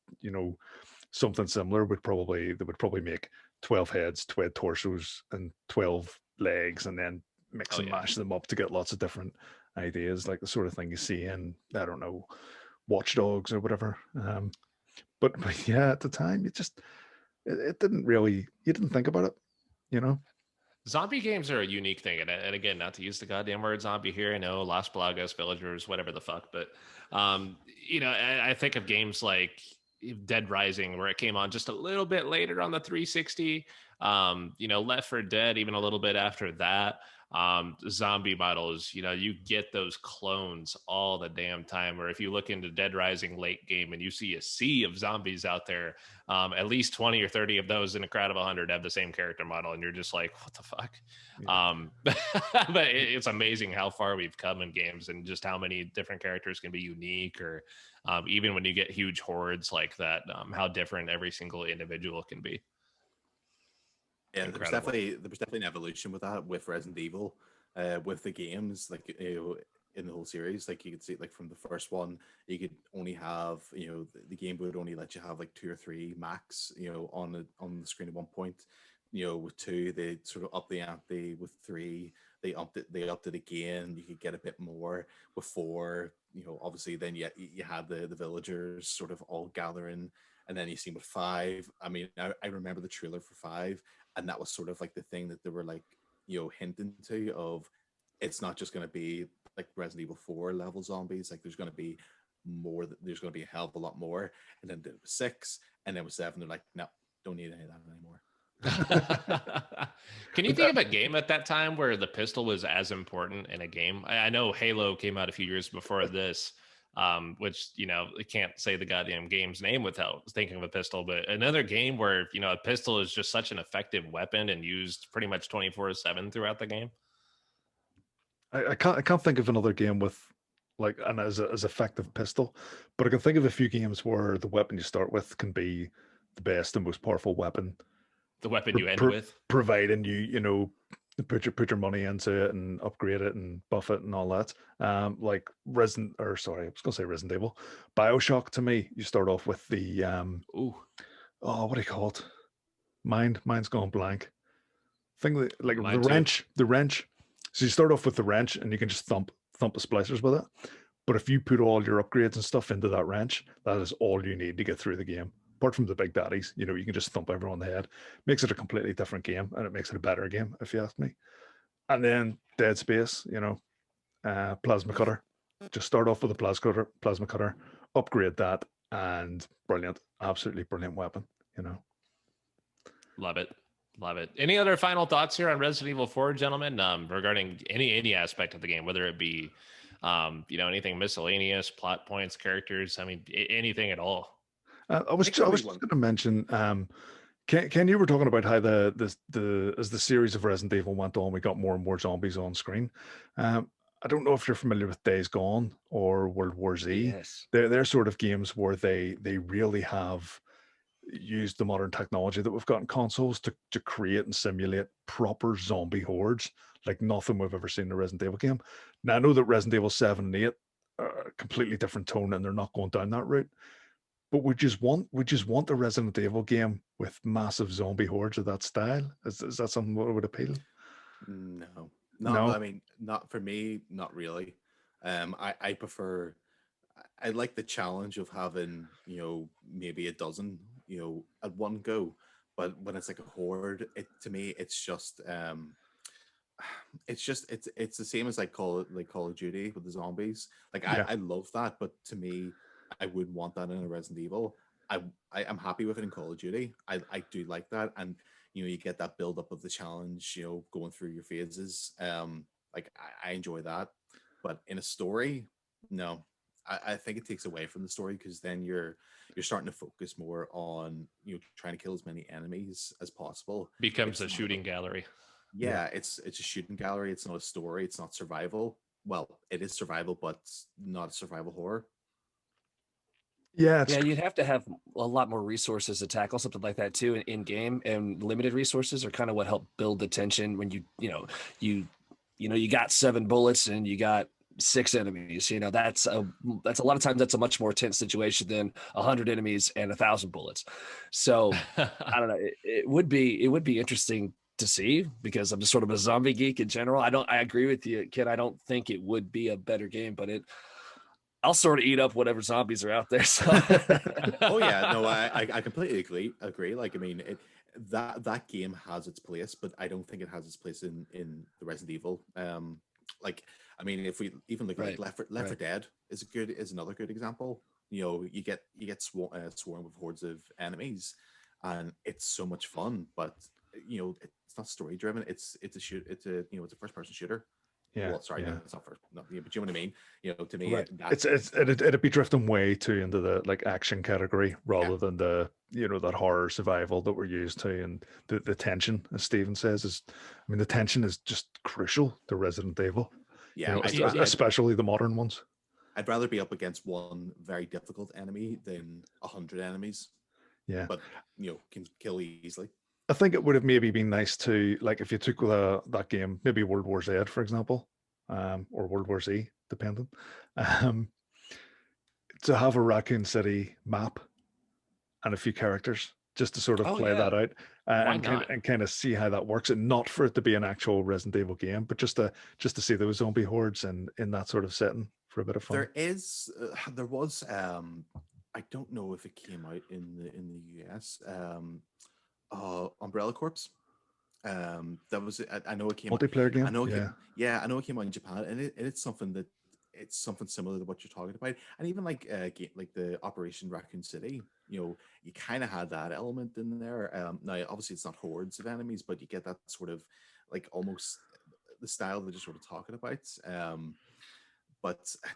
something similar would probably make 12 heads, 12 torsos, and 12 legs, and then mix and mash them up to get lots of different ideas, like the sort of thing you see in, I don't know, Watch Dogs or whatever. But yeah, at the time, it didn't really, you didn't think about it. Zombie games are a unique thing, and again, not to use the goddamn word zombie here. I know Las Plagas, Villagers, whatever the fuck, but I think of games like Dead Rising, where it came on just a little bit later on the 360. Left 4 Dead, even a little bit after that. Zombie models, you get those clones all the damn time. Or if you look into Dead Rising late game and you see a sea of zombies out there, at least 20 or 30 of those in a crowd of 100 have the same character model, and you're just like, what the fuck? Yeah. But it's amazing how far we've come in games, and just how many different characters can be unique, or even when you get huge hordes like that, how different every single individual can be. Yeah, there was definitely an evolution with that, with Resident Evil, with the games, like in the whole series. Like you could see, like from the first one, you could only have, the game would only let you have like 2 or 3 max, on the screen at one point. With 2, they sort of up the ante. With 3, they upped it again. You could get a bit more. With 4, obviously then you had the villagers sort of all gathering. And then you see with 5, I mean, I remember the trailer for 5, and that was sort of like the thing that they were like, hinting to, of it's not just going to be like Resident Evil 4 level zombies. Like there's going to be more. There's going to be a hell of a lot more. And then there was 6, and then with 7, they're like, no, don't need any of that anymore. Can you think of a game at that time where the pistol was as important in a game? I know Halo came out a few years before this, which, I can't say the goddamn game's name without thinking of a pistol, but another game where, a pistol is just such an effective weapon and used pretty much 24/7 throughout the game. I can't think of another game with like an as effective pistol, but I can think of a few games where the weapon you start with can be the best and most powerful weapon, The weapon pro- you end pro- with. providing you put your money into it and upgrade it and buff it and all that. Like Resident, or sorry, I was gonna say Resident Evil, Bioshock. To me, you start off with the Ooh, oh, what do you call it? Mine's gone blank. Thing that, like mine too. the wrench. So you start off with the wrench and you can just thump the splicers with it. But if you put all your upgrades and stuff into that wrench, that is all you need to get through the game. Apart from the big daddies, you can just thump everyone in the head. Makes it a completely different game, and it makes it a better game, if you ask me. And then Dead Space, plasma cutter. Just start off with a plasma cutter, upgrade that, and brilliant, absolutely brilliant weapon. You know. Love it. Love it. Any other final thoughts here on Resident Evil 4, gentlemen, regarding any aspect of the game, whether it be, anything miscellaneous, plot points, characters? I mean, anything at all. I was think I probably was one. just going to mention. Ken, you were talking about how the as the series of Resident Evil went on, we got more and more zombies on screen. Um, I don't know if you're familiar with Days Gone or World War Z. Yes. They're sort of games where they really have used the modern technology that we've got in consoles to create and simulate proper zombie hordes like nothing we've ever seen in a Resident Evil game. Now I know that Resident Evil 7 and 8 are a completely different tone and they're not going down that route. But we just want a Resident Evil game with massive zombie hordes of that style. Is that something that would appeal? No, not. I No. mean, not for me. Not really. I prefer. I like the challenge of having maybe a dozen at one go, but when it's like a horde, it to me it's the same as Call of Duty with the zombies. Like I Yeah. I love that, but to me, I wouldn't want that in a Resident Evil. I I am happy with it in Call of Duty. I do like that, and you get that build up of the challenge. Going through your phases. Like I enjoy that, but in a story, no. I think it takes away from the story because then you're starting to focus more on trying to kill as many enemies as possible. Becomes It's a not about shooting gallery. Yeah. yeah, it's a shooting gallery. It's not a story. It's not survival. Well, it is survival, but not a survival horror. Yeah, it's Yeah, you'd have to have a lot more resources to tackle something like that too in game, and limited resources are kind of what help build the tension when you got 7 bullets and you got 6 enemies. That's a lot of times that's a much more tense situation than 100 enemies and 1,000 bullets. So I don't know. It would be interesting to see because I'm just sort of a zombie geek in general. I agree with you, kid. I don't think it would be a better game, but I'll sort of eat up whatever zombies are out there. So Oh yeah, no, I completely agree. Like I mean, that game has its place, but I don't think it has its place in the Resident Evil. Like I mean, if we even look at like right, Left 4 right. Dead is another good example. You get swarmed with hordes of enemies, and it's so much fun. But it's not story driven. It's a first person shooter. yeah, Well, sorry, no, yeah. it's not first. No, yeah, but you know what I mean. To me, Right. that It'd be drifting way too into the like action category yeah, rather than the that horror survival that we're used to, and the tension, as Steven says, I mean the tension is just crucial to Resident Evil. yeah. Especially the modern ones. I'd rather be up against one very difficult enemy than 100 enemies, Yeah. but can kill easily. I think it would have maybe been nice to, like, if you took that game, maybe World War Z, for example, or World War Z, depending, um, to have a Raccoon City map and a few characters just to sort of Oh play that yeah. out, Why and not? kind of see how that works, and not for it to be an actual Resident Evil game, but just to see those zombie hordes in that sort of setting for a bit of fun. There was I don't know if it came out in the US. Umbrella Corps. That was I know it came. Multiplayer I game, know it yeah, came, yeah, I know it came out in Japan, and it's something that it's something similar to what you're talking about, and even like like the Operation Raccoon City. You kind of had that element in there. Now, obviously, it's not hordes of enemies, but you get that sort of like almost the style that you're sort of talking about. But I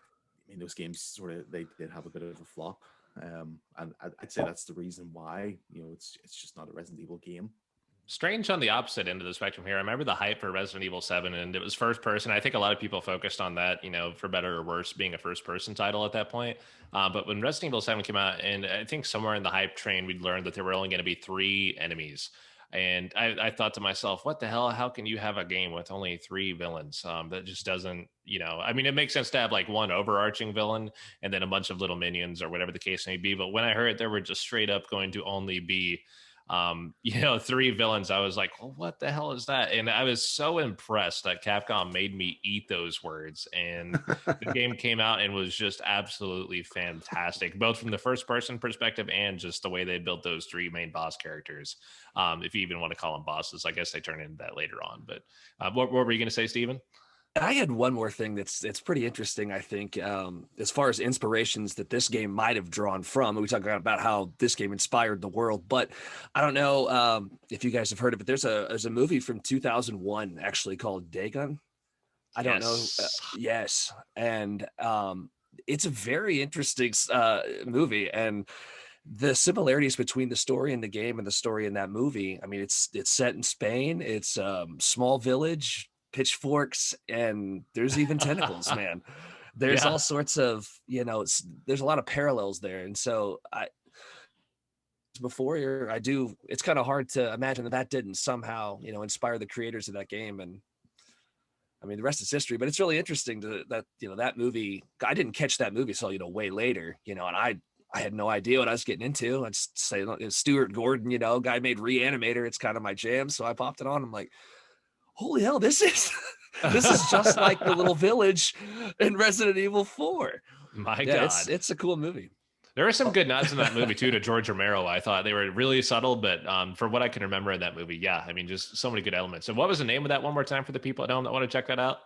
mean, those games sort of they did have a bit of a flop, and I'd say that's the reason why it's just not a Resident Evil game. Strange on the opposite end of the spectrum here. I remember the hype for Resident Evil 7, and it was first person. I think a lot of people focused on that, for better or worse, being a first person title at that point. But when Resident Evil 7 came out, and I think somewhere in the hype train, we'd learned that there were only going to be 3 enemies. And I thought to myself, what the hell? How can you have a game with only 3 villains? That just doesn't, I mean, it makes sense to have like one overarching villain and then a bunch of little minions or whatever the case may be. But when I heard there were just straight up going to only be 3 villains, I was like, well, what the hell is that? And I was so impressed that Capcom made me eat those words. And the game came out and was just absolutely fantastic, both from the first person perspective and just the way they built those 3 main boss characters. If you even want to call them bosses, I guess they turn into that later on. But what were you going to say, Steven? I had one more thing that's pretty interesting, I think, as far as inspirations that this game might have drawn from. We talk about how this game inspired the world, but I don't know if you guys have heard of it. There's a movie from 2001 actually called Dagon. I don't know. Yes, and it's a very interesting movie, and the similarities between the story in the game and the story in that movie. I mean, it's set in Spain. It's small village, pitchforks, and there's even tentacles, man. There's all sorts of, there's a lot of parallels there. And so it's kind of hard to imagine that didn't somehow, inspire the creators of that game. And I mean, the rest is history, but it's really interesting that movie. I didn't catch that movie until, way later, and I had no idea what I was getting into. I'd say Stuart Gordon, guy made Reanimator. It's kind of my jam. So I popped it on. I'm like, holy hell, this is just like the little village in Resident Evil 4. My God. It's a cool movie. There are some good nods in that movie too to George Romero. I thought they were really subtle, but for what I can remember in that movie, I mean, just so many good elements. So what was the name of that one more time for the people at home that want to check that out?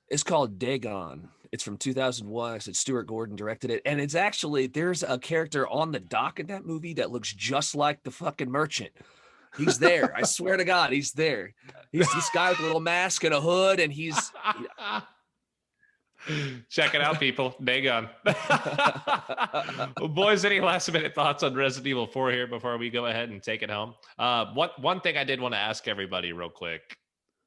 It's called Dagon. It's from 2001. I said Stuart Gordon directed it. And it's actually, there's a character on the dock in that movie that looks just like the fucking merchant. He's there. I swear to God, he's there. He's this guy with a little mask and a hood, and he's... Check it out, people. Dagon. Well, boys, any last minute thoughts on Resident Evil 4 here before we go ahead and take it home? One thing I did want to ask everybody real quick.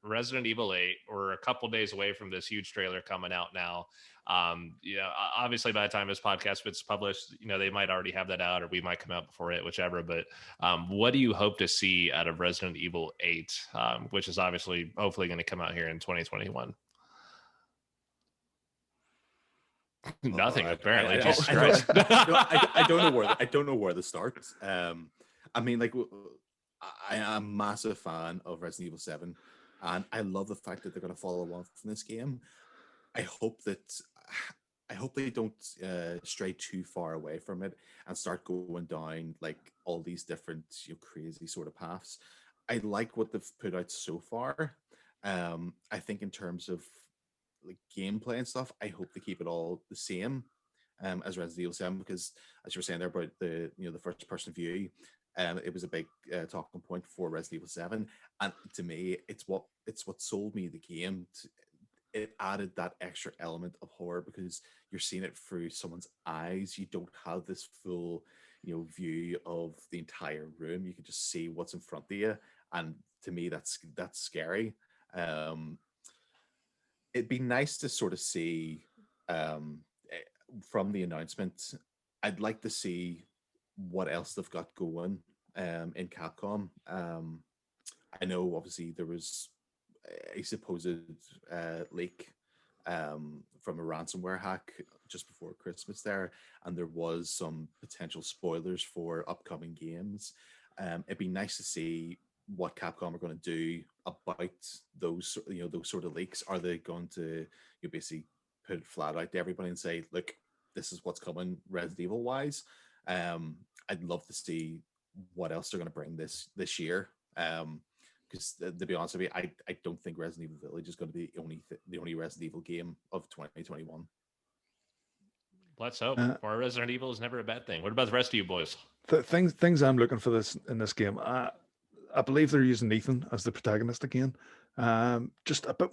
Resident Evil 8, we're a couple days away from this huge trailer coming out now. Obviously by the time this podcast gets published, they might already have that out, or we might come out before it, whichever. But what do you hope to see out of Resident Evil 8, which is obviously hopefully going to come out here in 2021? Nothing, apparently. I don't know where to start. I mean, like, I am a massive fan of Resident Evil 7. And I love the fact that they're going to follow on from this game. I hope they don't stray too far away from it and start going down like all these different crazy sort of paths. I like what they've put out so far. I think in terms of like gameplay and stuff, I hope they keep it all the same as Resident Evil 7, because as you were saying there about the the first person view. It was a big talking point for Resident Evil 7, and to me, it's what sold me the game. It added that extra element of horror because you're seeing it through someone's eyes. You don't have this full, view of the entire room. You can just see what's in front of you, and to me, that's scary. It'd be nice to sort of see from the announcement. I'd like to see what else they've got going in Capcom. I know obviously there was a supposed leak from a ransomware hack just before Christmas there, and there was some potential spoilers for upcoming games. It'd be nice to see what Capcom are going to do about those sort of leaks. Are they going to basically put it flat out to everybody and say, look, this is what's coming Resident Evil wise? I'd love to see what else they're going to bring this year. Because to be honest with you, I don't think Resident Evil Village is going to be the only Resident Evil game of 2021. Let's hope. For Resident Evil is never a bad thing. What about the rest of you boys? Things I'm looking for in this game. I believe they're using Ethan as the protagonist again. Just a bit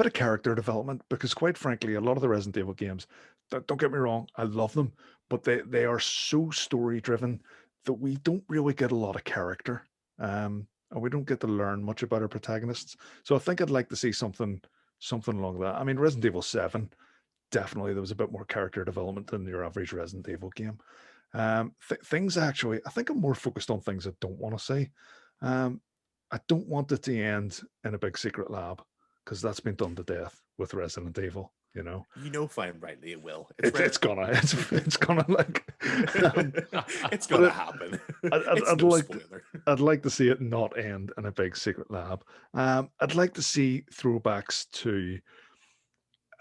of character development, because quite frankly, a lot of the Resident Evil games, don't get me wrong, I love them, but they are so story driven that we don't really get a lot of character. and we don't get to learn much about our protagonists. So I think I'd like to see something along that. I mean, Resident Evil 7, definitely there was a bit more character development than your average Resident Evil game. Things actually, I think I'm more focused on things I don't want to see. Um, I don't want it to end in a big secret lab because that's been done to death with Resident Evil. Fine rightly it will. It's gonna like it's gonna happen. I'd like to see it not end in a big secret lab. I'd like to see throwbacks to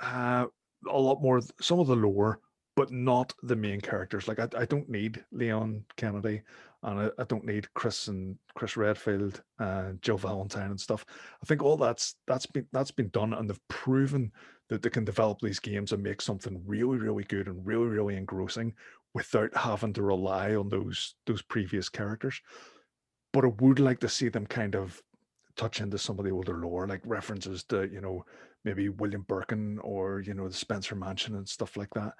a lot more some of the lore, but not the main characters. Like I don't need Leon Kennedy, and I don't need Chris Redfield, Jill Valentine and stuff. I think all that's been done, and they've proven that they can develop these games and make something really, really good and really, really engrossing without having to rely on those previous characters. But I would like to see them kind of touch into some of the older lore, like references to, maybe William Birkin or, the Spencer Mansion and stuff like that.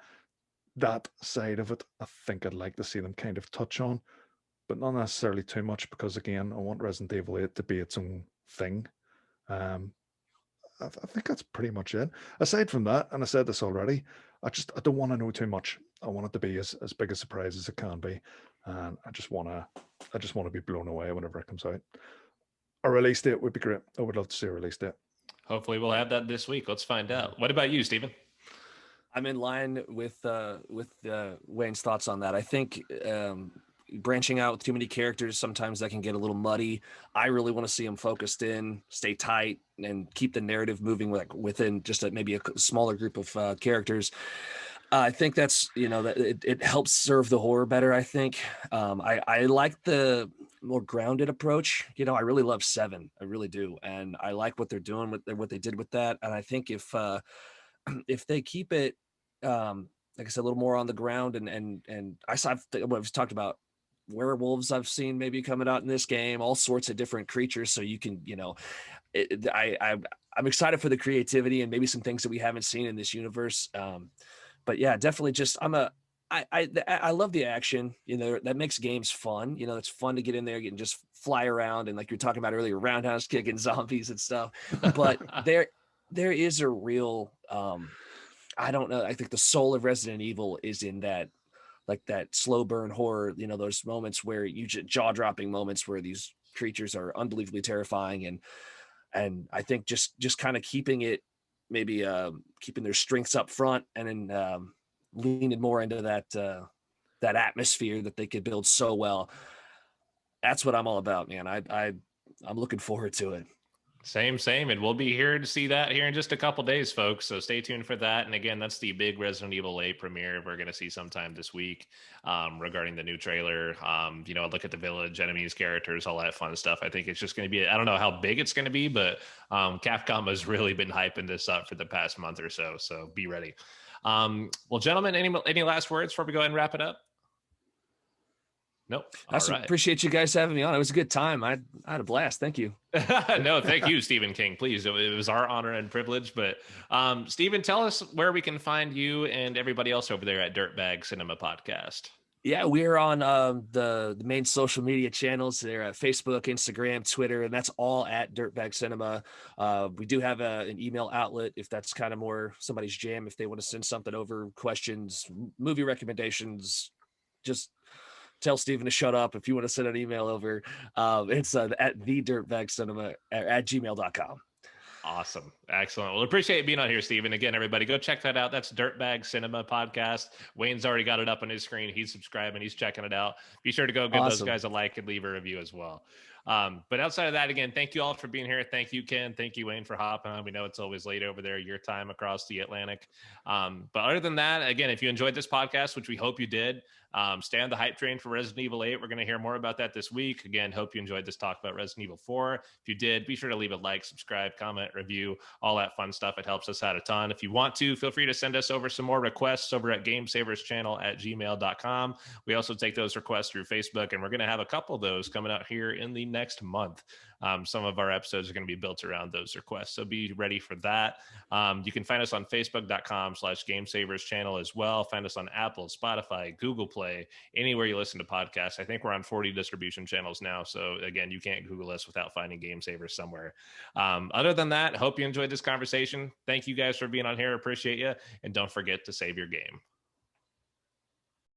That side of it, I think I'd like to see them kind of touch on, but not necessarily too much because, again, I want Resident Evil 8 to be its own thing. I think that's pretty much it. Aside from that, and I said this already, I don't want to know too much. I want it to be as big a surprise as it can be, and I just want to be blown away whenever it comes out. A release date would be great. I would love to see a release date. Hopefully, we'll have that this week. Let's find out. What about you, Stephen? I'm in line with Wayne's thoughts on that. I think branching out with too many characters, sometimes that can get a little muddy. I really want to see them focused in, stay tight, and keep the narrative moving within just maybe a smaller group of characters. I think that's, that it helps serve the horror better. I think I like the more grounded approach. I really love 7. I really do. And I like what they're doing with what they did with that. And I think if they keep it, like I said, a little more on the ground and I've talked about werewolves I've seen maybe coming out in this game, all sorts of different creatures. So you can, I'm excited for the creativity and maybe some things that we haven't seen in this universe. But yeah, definitely just I love the action, that makes games fun. It's fun to get in there and just fly around. And like you were talking about earlier, roundhouse kicking zombies and stuff, but there is a real, I don't know. I think the soul of Resident Evil is in that, like that slow burn horror, those moments where jaw dropping moments where these creatures are unbelievably terrifying. And I think just kind of keeping it, maybe keeping their strengths up front and then leaning more into that atmosphere that they could build so well. That's what I'm all about, man. I'm looking forward to it. Same. And we'll be here to see that here in just a couple days, folks. So stay tuned for that. And again, that's the big Resident Evil 8 premiere we're going to see sometime this week regarding the new trailer. Look at the village, enemies, characters, all that fun stuff. I think it's just going to be, I don't know how big it's going to be, but Capcom has really been hyping this up for the past month or so. So be ready. Well, gentlemen, any last words before we go ahead and wrap it up? Nope. Awesome. Right. Appreciate you guys having me on. It was a good time. I had a blast. Thank you. No, thank you, Stephen King. Please, it was our honor and privilege. But Stephen, tell us where we can find you and everybody else over there at Dirtbag Cinema Podcast. Yeah, we're on the main social media channels. They're at Facebook, Instagram, Twitter, and that's all at Dirtbag Cinema. We do have an email outlet if that's kind of more somebody's jam. If they want to send something over, questions, movie recommendations, just tell Steven to shut up. If you want to send an email over, it's at thedirtbagcinema at gmail.com. Awesome. Excellent. Well, appreciate you being on here, Steven. Again, everybody, go check that out. That's Dirtbag Cinema Podcast. Wayne's already got it up on his screen. He's subscribing. He's checking it out. Be sure to go give those guys a like and leave a review as well. But outside of that, again, thank you all for being here. Thank you, Ken. Thank you, Wayne, for hopping on. We know it's always late over there, your time across the Atlantic. But other than that, again, if you enjoyed this podcast, which we hope you did, stay on the hype train for Resident Evil 8. We're going to hear more about that this week. Again, hope you enjoyed this talk about Resident Evil 4. If you did, be sure to leave a like, subscribe, comment, review, all that fun stuff. It helps us out a ton. If you want to, feel free to send us over some more requests over at gamesaverschannel@gmail.com. We also take those requests through Facebook, and we're going to have a couple of those coming out here in the next month. Some of our episodes are going to be built around those requests, so be ready for that. You can find us on facebook.com/gamesavers channel as well. Find us on Apple, Spotify, Google Play, anywhere you listen to podcasts. I think we're on 40 distribution channels now, so again, you can't Google us without finding Game Savers somewhere. Other than that, hope you enjoyed this conversation. Thank you guys for being on here. Appreciate you. And don't forget to save your game.